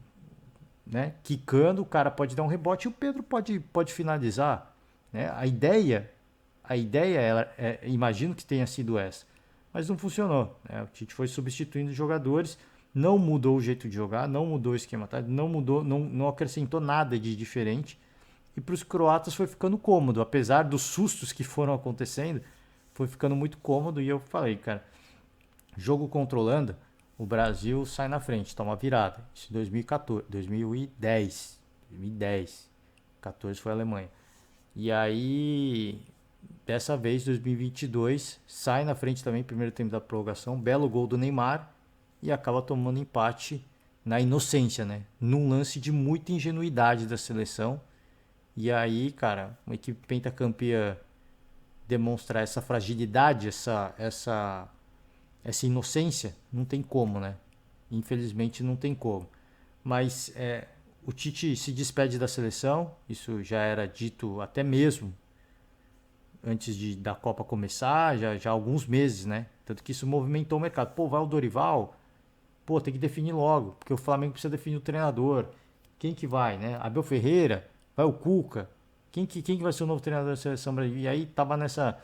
né, quicando, o cara pode dar um rebote e o Pedro pode finalizar, né? A ideia imagino que tenha sido essa, mas não funcionou, né? O Tite foi substituindo jogadores, não mudou o jeito de jogar, não mudou o esquema, tá? Não mudou, não acrescentou nada de diferente. E para os croatas foi ficando cômodo, apesar dos sustos que foram acontecendo, foi ficando muito cômodo. E eu falei, cara, jogo contra a Holanda, o Brasil sai na frente, toma virada. Isso em 2014, 2010, 14 foi a Alemanha. E aí, dessa vez, 2022, sai na frente também, primeiro tempo da prorrogação, belo gol do Neymar e acaba tomando empate na inocência, né? Num lance de muita ingenuidade da seleção. E aí, cara, uma equipe pentacampeã demonstrar essa fragilidade, essa inocência, não tem como, né? Infelizmente não tem como. Mas o Tite se despede da seleção, isso já era dito até mesmo antes da Copa começar, já há alguns meses, né? Tanto que isso movimentou o mercado. Pô, vai o Dorival? Pô, tem que definir logo, porque o Flamengo precisa definir o treinador. Quem que vai, né? Abel Ferreira? Vai o Cuca? Quem que vai ser o novo treinador da seleção brasileira? E aí tava nessa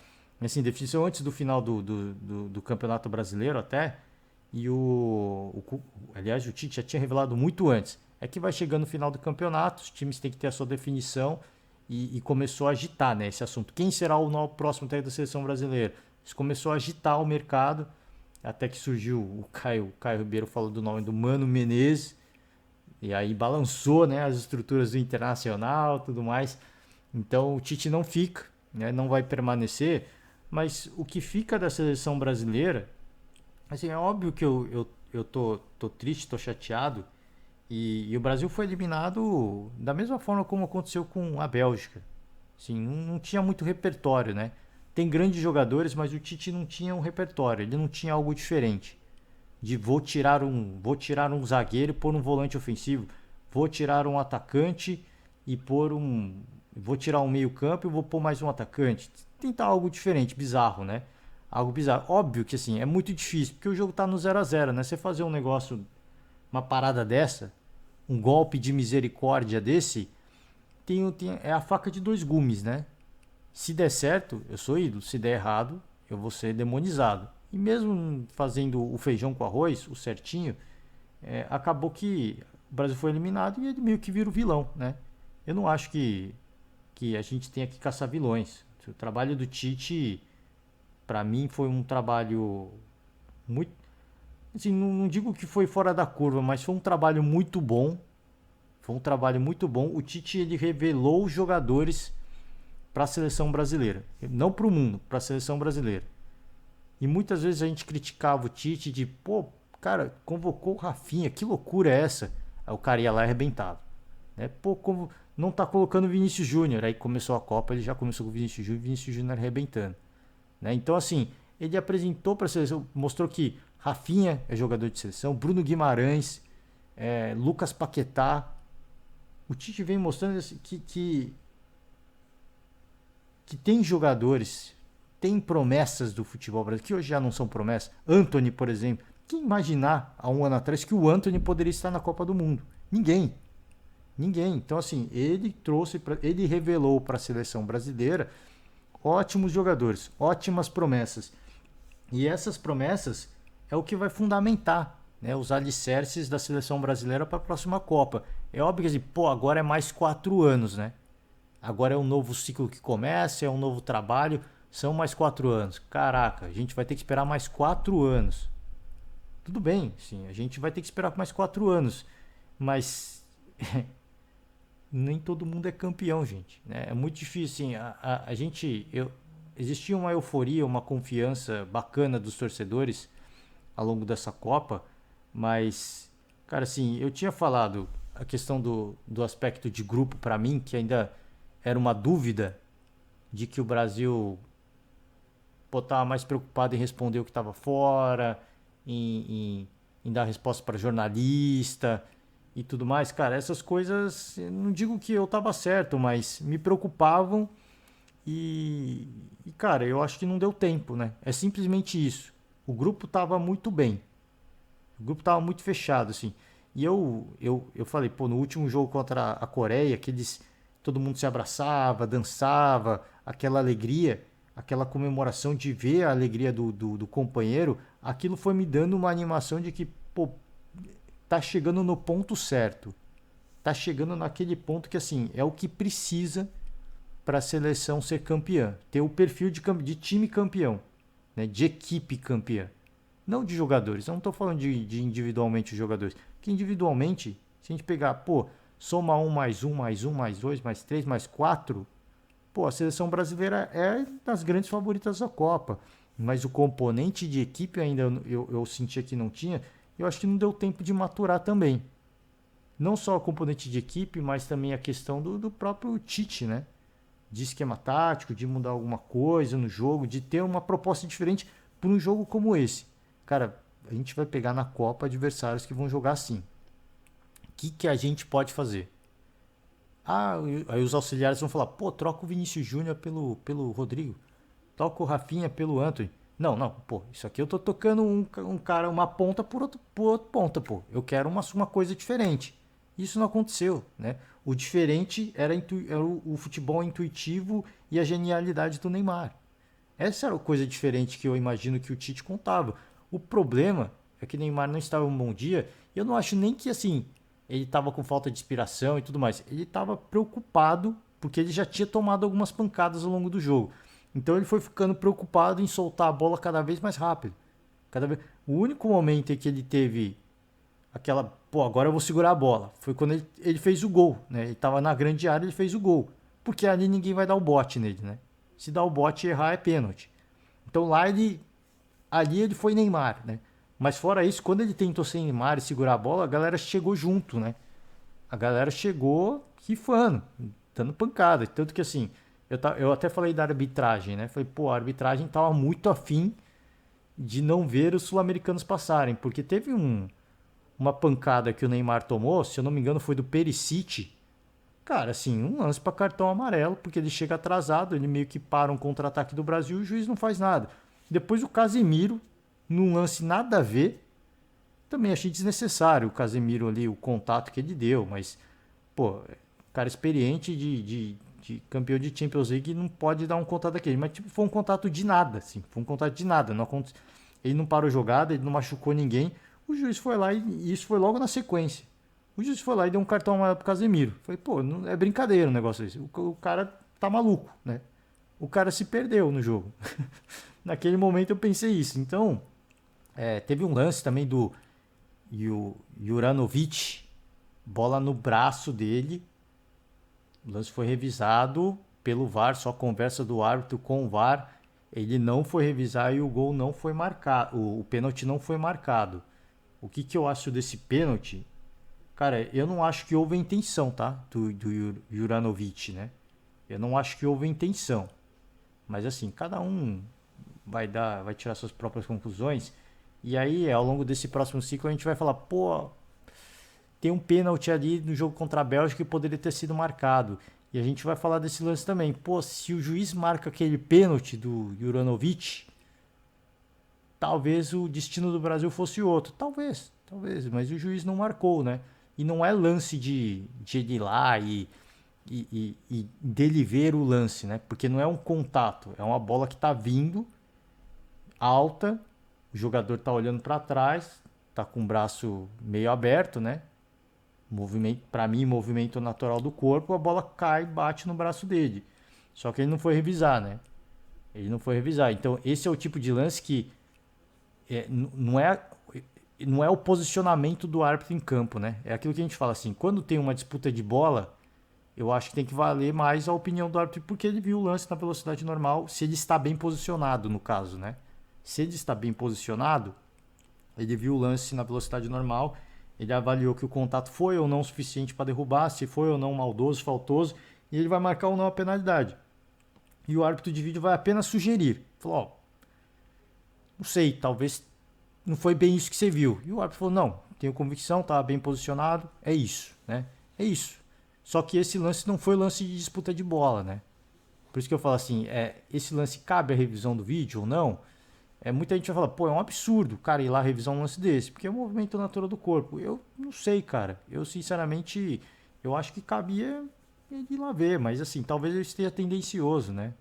indefinição antes do final do Campeonato Brasileiro até. E aliás, o Tite já tinha revelado muito antes. É que vai chegando no final do campeonato, os times têm que ter a sua definição e começou a agitar, né, esse assunto. Quem será o novo próximo técnico da seleção brasileira? Isso começou a agitar o mercado, até que surgiu o Caio Ribeiro falou do nome do Mano Menezes, e aí balançou, né, as estruturas do Internacional, tudo mais. Então o Tite não fica, né, não vai permanecer, mas o que fica da seleção brasileira, assim, é óbvio que eu tô triste, tô chateado, e o Brasil foi eliminado da mesma forma como aconteceu com a Bélgica. Assim, não tinha muito repertório, né? Tem grandes jogadores, mas o Tite não tinha um repertório, ele não tinha algo diferente. De vou tirar um zagueiro e pôr um volante ofensivo, vou tirar um atacante e pôr um, vou tirar um meio-campo e vou pôr mais um atacante. Tentar algo diferente, bizarro, né? Algo bizarro. Óbvio que assim, é muito difícil, porque o jogo tá no 0 a 0, né? Você fazer um negócio, uma parada dessa, um golpe de misericórdia desse, é a faca de dois gumes, né? Se der certo, eu sou ídolo. Se der errado, eu vou ser demonizado. E mesmo fazendo o feijão com arroz, o certinho, acabou que o Brasil foi eliminado e ele meio que vira o vilão, né? Eu não acho que a gente tenha que caçar vilões. O trabalho do Tite, para mim, foi um trabalho muito... Assim, não digo que foi fora da curva, mas foi um trabalho muito bom. Foi um trabalho muito bom. O Tite, ele revelou os jogadores para a seleção brasileira. Não para o mundo, para a seleção brasileira. E muitas vezes a gente criticava o Tite de, pô, cara, convocou o Rafinha, que loucura é essa? Aí o cara ia lá e arrebentava. Né? Pô, como não tá colocando o Vinícius Júnior. Aí começou a Copa, ele já começou com o Vinícius Júnior arrebentando. Né? Então, assim, ele apresentou para a seleção, mostrou que Rafinha é jogador de seleção, Bruno Guimarães, Lucas Paquetá. O Tite vem mostrando que tem jogadores, tem promessas do futebol brasileiro, que hoje já não são promessas. Anthony, por exemplo. Quem imaginar há um ano atrás que o Anthony poderia estar na Copa do Mundo? Ninguém. Ninguém. Então, assim, ele revelou para a seleção brasileira ótimos jogadores, ótimas promessas. E essas promessas é o que vai fundamentar, né, os alicerces da seleção brasileira para a próxima Copa. É óbvio que assim, pô, agora é mais 4 anos, né? Agora é um novo ciclo que começa, é um novo trabalho, são mais 4 anos. Caraca, a gente vai ter que esperar mais 4 anos. Tudo bem, sim, a gente vai ter que esperar mais 4 anos, mas nem todo mundo é campeão, gente. Né? É muito difícil, assim, a gente... existia uma euforia, uma confiança bacana dos torcedores ao longo dessa Copa, mas, cara, assim, eu tinha falado a questão do aspecto de grupo para mim, que ainda era uma dúvida de que o Brasil estava mais preocupado em responder o que estava fora, em dar resposta para jornalista e tudo mais. Cara, essas coisas, não digo que eu estava certo, mas me preocupavam e, cara, eu acho que não deu tempo, né? É simplesmente isso. O grupo estava muito bem. O grupo estava muito fechado, assim. E eu falei, pô, no último jogo contra a Coreia, todo mundo se abraçava, dançava, aquela alegria, aquela comemoração de ver a alegria do companheiro, aquilo foi me dando uma animação de que, pô, tá chegando no ponto certo. Tá chegando naquele ponto que, assim, é o que precisa para a seleção ser campeã. Ter o perfil de time campeão, né? De equipe campeã. Não de jogadores. Eu não estou falando de individualmente os jogadores. Que individualmente, se a gente pegar, pô, soma um, mais dois, mais três, mais quatro, pô, a seleção brasileira é das grandes favoritas da Copa. Mas o componente de equipe ainda eu sentia que não tinha. Eu acho que não deu tempo de maturar também. Não só o componente de equipe, mas também a questão do próprio Tite, né? De esquema tático, de mudar alguma coisa no jogo, de ter uma proposta diferente para um jogo como esse. Cara, a gente vai pegar na Copa adversários que vão jogar assim. O que a gente pode fazer? Aí os auxiliares vão falar, pô, troca o Vinícius Júnior pelo Rodrigo. Troca o Rafinha pelo Anthony. Não, pô, isso aqui eu tô tocando um cara, uma ponta por outro ponta, pô. Eu quero uma coisa diferente. Isso não aconteceu, né? O diferente era o futebol intuitivo e a genialidade do Neymar. Essa era a coisa diferente que eu imagino que o Tite contava. O problema é que o Neymar não estava em um bom dia. E eu não acho nem que assim ele estava com falta de inspiração e tudo mais. Ele estava preocupado porque ele já tinha tomado algumas pancadas ao longo do jogo. Então ele foi ficando preocupado em soltar a bola cada vez mais rápido. O único momento em que ele teve aquela, pô, agora eu vou segurar a bola, foi quando ele fez o gol, né? Ele estava na grande área, ele fez o gol. Porque ali ninguém vai dar o bote nele, né? Se dar o bote e errar é pênalti. Então ali ele foi Neymar, né? Mas fora isso, quando ele tentou ser Neymar e segurar a bola, a galera chegou junto, né? A galera chegou rifando, dando pancada. Tanto que assim, Eu até falei da arbitragem, né? Falei, pô, a arbitragem tava muito afim de não ver os sul-americanos passarem, porque teve uma pancada que o Neymar tomou, se eu não me engano foi do Perisic. Cara, assim, um lance para cartão amarelo, porque ele chega atrasado, ele meio que para um contra-ataque do Brasil e o juiz não faz nada. Depois o Casemiro, num lance nada a ver, também achei desnecessário o Casemiro ali, o contato que ele deu, mas, pô, cara experiente de campeão de Champions League não pode dar um contato daquele. Mas, tipo, foi um contato de nada, assim, foi um contato de nada. Não, ele não parou jogada, ele não machucou ninguém. O juiz foi lá e isso foi logo na sequência. O juiz foi lá e deu um cartão amarelo pro Casemiro. Falei, pô, não, é brincadeira o negócio desse. O cara tá maluco, né? O cara se perdeu no jogo. Naquele momento eu pensei isso. Então, teve um lance também do Juranovic, bola no braço dele. O lance foi revisado pelo VAR, só conversa do árbitro com o VAR. Ele não foi revisar e o gol não foi marcado. O pênalti não foi marcado. O que, que eu acho desse pênalti? Cara, eu não acho que houve intenção, tá? Do Juranovic, né? Eu não acho que houve intenção. Mas assim, cada um vai tirar suas próprias conclusões. E aí, ao longo desse próximo ciclo, a gente vai falar, pô, tem um pênalti ali no jogo contra a Bélgica que poderia ter sido marcado. E a gente vai falar desse lance também. Pô, se o juiz marca aquele pênalti do Juranovic, talvez o destino do Brasil fosse outro. Talvez, mas o juiz não marcou, né? E não é lance de ele ir lá e dele ver o lance, né? Porque não é um contato, é uma bola que está vindo alta, o jogador está olhando para trás, está com o braço meio aberto, né? Movimento, para mim, movimento natural do corpo, a bola cai e bate no braço dele. Só que ele não foi revisar, né? Ele não foi revisar. Então, esse é o tipo de lance que não é o posicionamento do árbitro em campo, né? É aquilo que a gente fala assim, quando tem uma disputa de bola, eu acho que tem que valer mais a opinião do árbitro, porque ele viu o lance na velocidade normal, se ele está bem posicionado, no caso, né? Se ele está bem posicionado, ele viu o lance na velocidade normal, ele avaliou que o contato foi ou não suficiente para derrubar, se foi ou não maldoso, faltoso, e ele vai marcar ou não a penalidade. E o árbitro de vídeo vai apenas sugerir. Falou, ó, não sei, talvez não foi bem isso que você viu. E o árbitro falou, não, tenho convicção, estava bem posicionado, é isso, né? É isso. Só que esse lance não foi lance de disputa de bola, né? Por isso que eu falo assim, esse lance cabe à revisão do vídeo ou não? Muita gente vai falar, pô, é um absurdo o cara ir lá revisar um lance desse, porque é um movimento natural do corpo. Eu não sei, cara. Eu, sinceramente, eu acho que cabia ele ir lá ver, mas assim, talvez eu esteja tendencioso, né?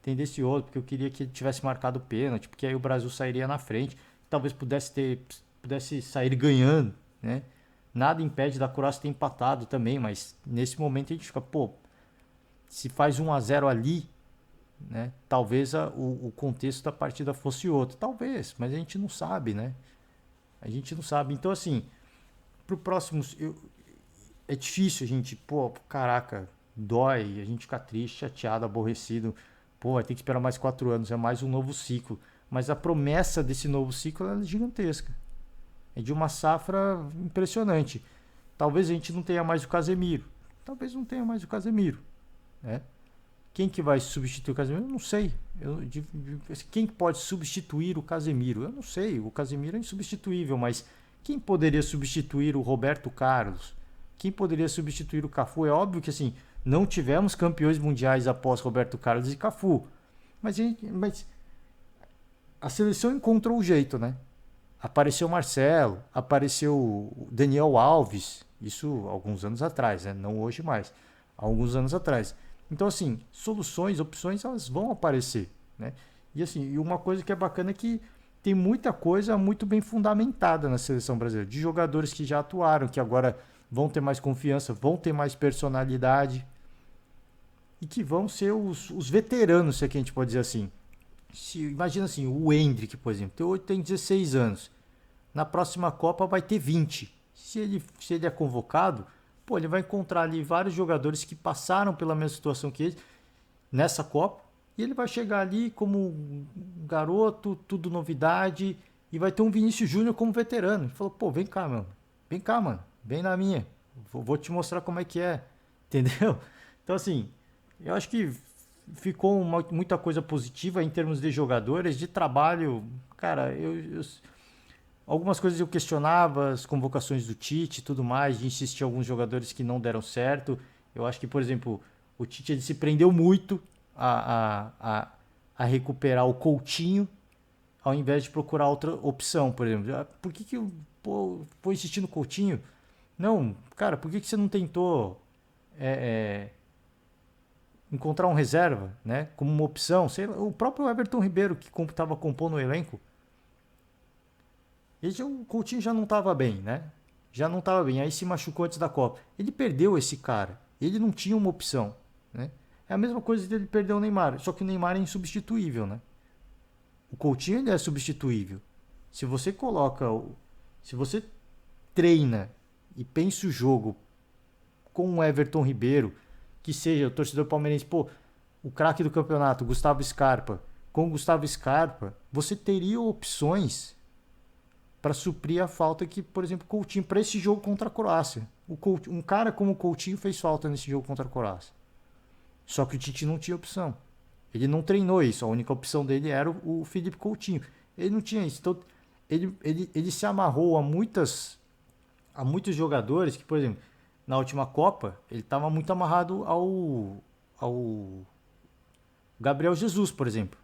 Tendencioso, porque eu queria que ele tivesse marcado o pênalti, porque aí o Brasil sairia na frente, talvez pudesse sair ganhando, né? Nada impede da Croácia ter empatado também, mas nesse momento a gente fica, pô, se faz 1-0 ali, né? Talvez o contexto da partida fosse outro, talvez, mas a gente não sabe, né? A gente não sabe. Então, assim, pro próximo, é difícil a gente, pô, caraca, dói, a gente fica triste, chateado, aborrecido. Pô, vai ter que esperar mais 4 anos, é mais um novo ciclo. Mas a promessa desse novo ciclo é gigantesca. É de uma safra impressionante. Talvez a gente não tenha mais o Casemiro. Talvez não tenha mais o Casemiro, né? Quem que vai substituir o Casemiro? Eu não sei. Quem pode substituir o Casemiro? Eu não sei. O Casemiro é insubstituível, mas quem poderia substituir o Roberto Carlos? Quem poderia substituir o Cafu? É óbvio que assim, não tivemos campeões mundiais após Roberto Carlos e Cafu. Mas a seleção encontrou o jeito, né? Apareceu o Marcelo, apareceu o Daniel Alves, isso alguns anos atrás, né? Não hoje mais, alguns anos atrás. Então, assim, soluções, opções, elas vão aparecer, né? E assim, e uma coisa que é bacana é que tem muita coisa muito bem fundamentada na seleção brasileira, de jogadores que já atuaram, que agora vão ter mais confiança, vão ter mais personalidade e que vão ser os veteranos, se é que a gente pode dizer assim. Imagina assim, o Endrick, por exemplo, tem 16 anos. Na próxima Copa vai ter 20. Se ele é convocado, pô, ele vai encontrar ali vários jogadores que passaram pela mesma situação que ele nessa Copa. E ele vai chegar ali como um garoto, tudo novidade. E vai ter um Vinícius Júnior como veterano. Ele falou, pô, vem cá, mano. Vem cá, mano. Vem na minha. Vou te mostrar como é que é. Entendeu? Então, assim, eu acho que ficou muita coisa positiva em termos de jogadores, de trabalho. Cara, algumas coisas eu questionava, as convocações do Tite e tudo mais, de insistir em alguns jogadores que não deram certo. Eu acho que, por exemplo, o Tite ele se prendeu muito a recuperar o Coutinho, ao invés de procurar outra opção, por exemplo. Por que eu vou insistir no Coutinho? Não, cara, por que você não tentou encontrar um reserva, né, como uma opção? Sei lá, o próprio Everton Ribeiro, que estava compondo o elenco, o Coutinho já não estava bem, né? Já não estava bem, aí se machucou antes da Copa. Ele perdeu esse cara, ele não tinha uma opção, né? É a mesma coisa dele perder o Neymar, só que o Neymar é insubstituível, né? O Coutinho ele é substituível. Se você coloca, se você treina e pensa o jogo com o Everton Ribeiro, que seja o torcedor palmeirense, pô, o craque do campeonato, Gustavo Scarpa, com o Gustavo Scarpa, você teria opções para suprir a falta que, por exemplo, Coutinho, para esse jogo contra a Croácia. Um cara como o Coutinho fez falta nesse jogo contra a Croácia. Só que o Tite não tinha opção. Ele não treinou isso. A única opção dele era o Felipe Coutinho. Ele não tinha isso. Então, ele se amarrou a muitos jogadores que, por exemplo, na última Copa, ele estava muito amarrado ao Gabriel Jesus, por exemplo,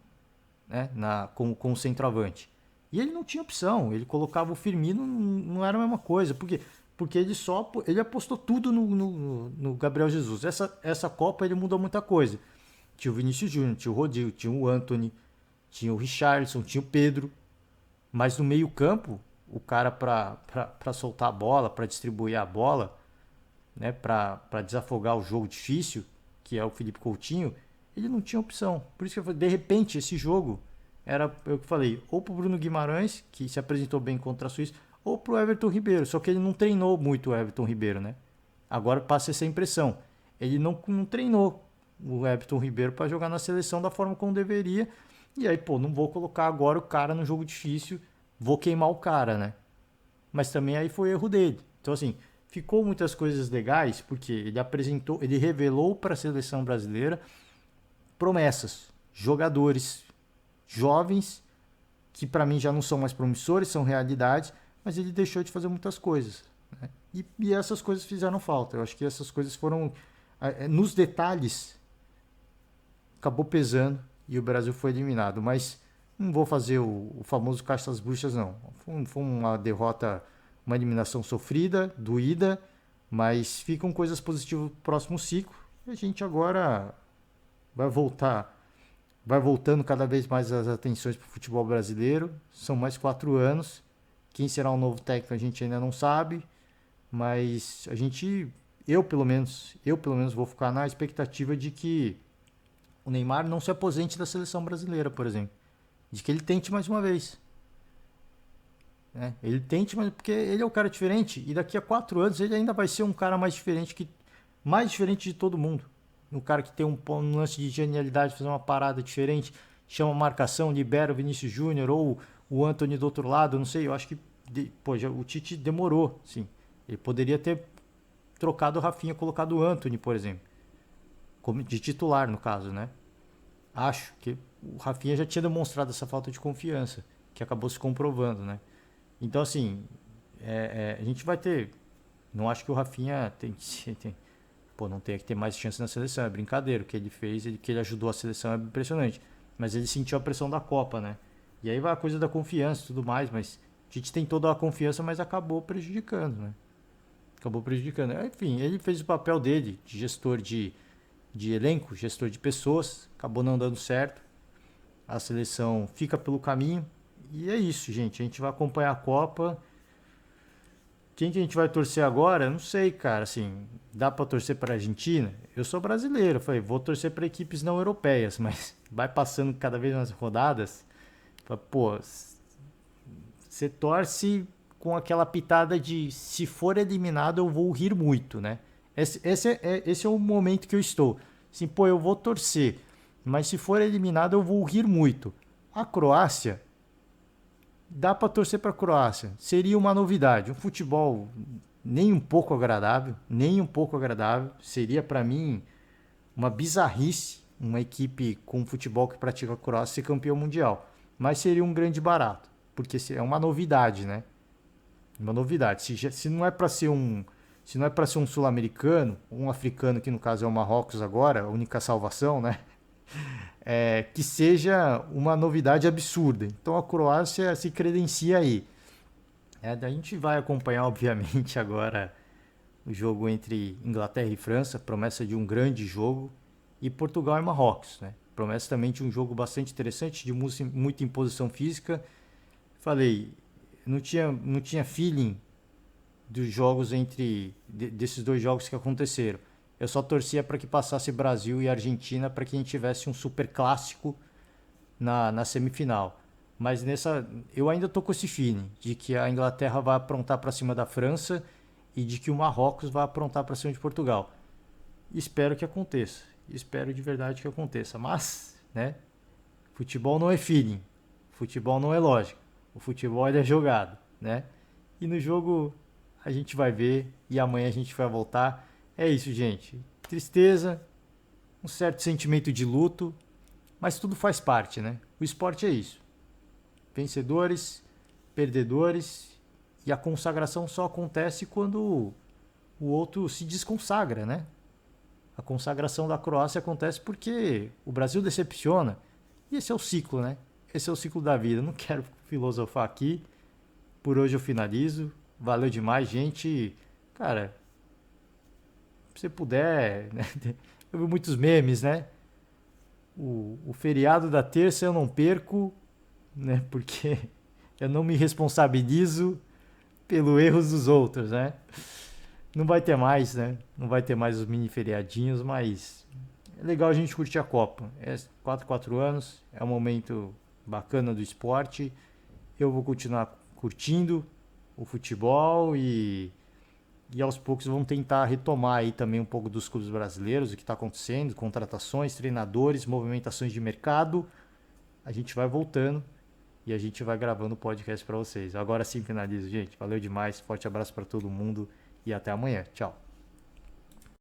né? Com o centroavante. E ele não tinha opção. Ele colocava o Firmino, não era a mesma coisa. Por quê? Porque ele apostou tudo no Gabriel Jesus. Essa Copa ele mudou muita coisa. Tinha o Vinícius Júnior, tinha o Rodrigo, tinha o Antony, tinha o Richarlison, tinha o Pedro. Mas no meio campo, o cara para soltar a bola, para distribuir a bola, né, para desafogar o jogo difícil, que é o Felipe Coutinho, ele não tinha opção. Por isso que eu falei, de repente, esse jogo era, eu falei, ou pro Bruno Guimarães, que se apresentou bem contra a Suíça, ou pro Everton Ribeiro. Só que ele não treinou muito o Everton Ribeiro, né? Agora passa essa impressão. Ele não treinou o Everton Ribeiro para jogar na seleção da forma como deveria. E aí, pô, não vou colocar agora o cara no jogo difícil, vou queimar o cara, né? Mas também aí foi erro dele. Então, assim, ficou muitas coisas legais, porque ele revelou para a seleção brasileira promessas, jogadores jovens, que para mim já não são mais promissores, são realidades, mas ele deixou de fazer muitas coisas, né? E essas coisas fizeram falta. Eu acho que essas coisas foram, nos detalhes, acabou pesando e o Brasil foi eliminado. Mas não vou fazer o famoso caixa das bruxas, não. Foi uma derrota, uma eliminação sofrida, doída, mas ficam coisas positivas pro próximo ciclo. E a gente agora vai voltando cada vez mais as atenções para o futebol brasileiro. São mais 4 anos. Quem será o novo técnico a gente ainda não sabe, mas eu pelo menos vou ficar na expectativa de que o Neymar não se aposente da seleção brasileira, por exemplo. De que ele tente mais uma vez. Né? Ele tente, mas porque ele é um cara diferente e daqui a 4 anos ele ainda vai ser um cara mais diferente de todo mundo. Um cara que tem um lance de genialidade, fazer uma parada diferente, chama marcação, libera o Vinícius Júnior ou o Antony do outro lado, não sei, eu acho que o Tite demorou, sim. Ele poderia ter trocado o Rafinha, colocado o Antony, por exemplo, como de titular no caso, né? Acho que o Rafinha já tinha demonstrado essa falta de confiança, que acabou se comprovando, né? Então, assim, a gente vai ter... Não acho que o Rafinha não tem que ter mais chance na seleção, é brincadeira. O que ele fez, que ele ajudou a seleção é impressionante. Mas ele sentiu a pressão da Copa, né? E aí vai a coisa da confiança e tudo mais, mas a gente tem toda a confiança, mas acabou prejudicando, né? Acabou prejudicando. Enfim, ele fez o papel dele, de gestor de elenco, gestor de pessoas, acabou não dando certo. A seleção fica pelo caminho. E é isso, gente. A gente vai acompanhar a Copa. Quem que a gente vai torcer agora? Não sei, cara. Assim, dá pra torcer pra Argentina? Eu sou brasileiro. Falei, vou torcer pra equipes não europeias, mas vai passando cada vez mais rodadas. Pô, você torce com aquela pitada de se for eliminado eu vou rir muito, né? Esse é o momento que eu estou. Assim, pô, eu vou torcer, mas se for eliminado eu vou rir muito. A Croácia, dá para torcer para a Croácia. Seria uma novidade, um futebol nem um pouco agradável, Seria para mim uma bizarrice uma equipe com futebol que pratica a Croácia ser campeão mundial. Mas seria um grande barato, porque é uma novidade, né? Uma novidade. Se não é para ser se não é para ser um sul-americano, um africano que no caso é o Marrocos agora, a única salvação, né? Que seja uma novidade absurda. Então a Croácia se credencia aí. A gente vai acompanhar, obviamente, agora o jogo entre Inglaterra e França, promessa de um grande jogo, e Portugal e Marrocos, né? Promessa também de um jogo bastante interessante, de muita imposição física. Falei, não tinha feeling dos jogos desses dois jogos que aconteceram. Eu só torcia para que passasse Brasil e Argentina para que a gente tivesse um super clássico na semifinal. Mas eu ainda tô com esse feeling de que a Inglaterra vai aprontar para cima da França e de que o Marrocos vai aprontar para cima de Portugal. Espero que aconteça. Espero de verdade que aconteça. Mas, né? Futebol não é feeling. Futebol não é lógica. O futebol é jogado, né? E no jogo a gente vai ver e amanhã a gente vai voltar. É isso, gente. Tristeza, um certo sentimento de luto, mas tudo faz parte, né? O esporte é isso. Vencedores, perdedores, e a consagração só acontece quando o outro se desconsagra, né? A consagração da Croácia acontece porque o Brasil decepciona. E esse é o ciclo, né? Esse é o ciclo da vida. Não quero filosofar aqui. Por hoje eu finalizo. Valeu demais, gente. Cara, se você puder, né? Eu vi muitos memes, né? O feriado da terça eu não perco, né? Porque eu não me responsabilizo pelos erros dos outros, né? Não vai ter mais, né? Não vai ter mais os mini feriadinhos, mas é legal a gente curtir a Copa. É 4 anos, é um momento bacana do esporte. Eu vou continuar curtindo o futebol e aos poucos vamos tentar retomar aí também um pouco dos clubes brasileiros, o que está acontecendo, contratações, treinadores, movimentações de mercado. A gente vai voltando e a gente vai gravando o podcast para vocês. Agora sim finalizo, gente. Valeu demais, forte abraço para todo mundo e até amanhã. Tchau.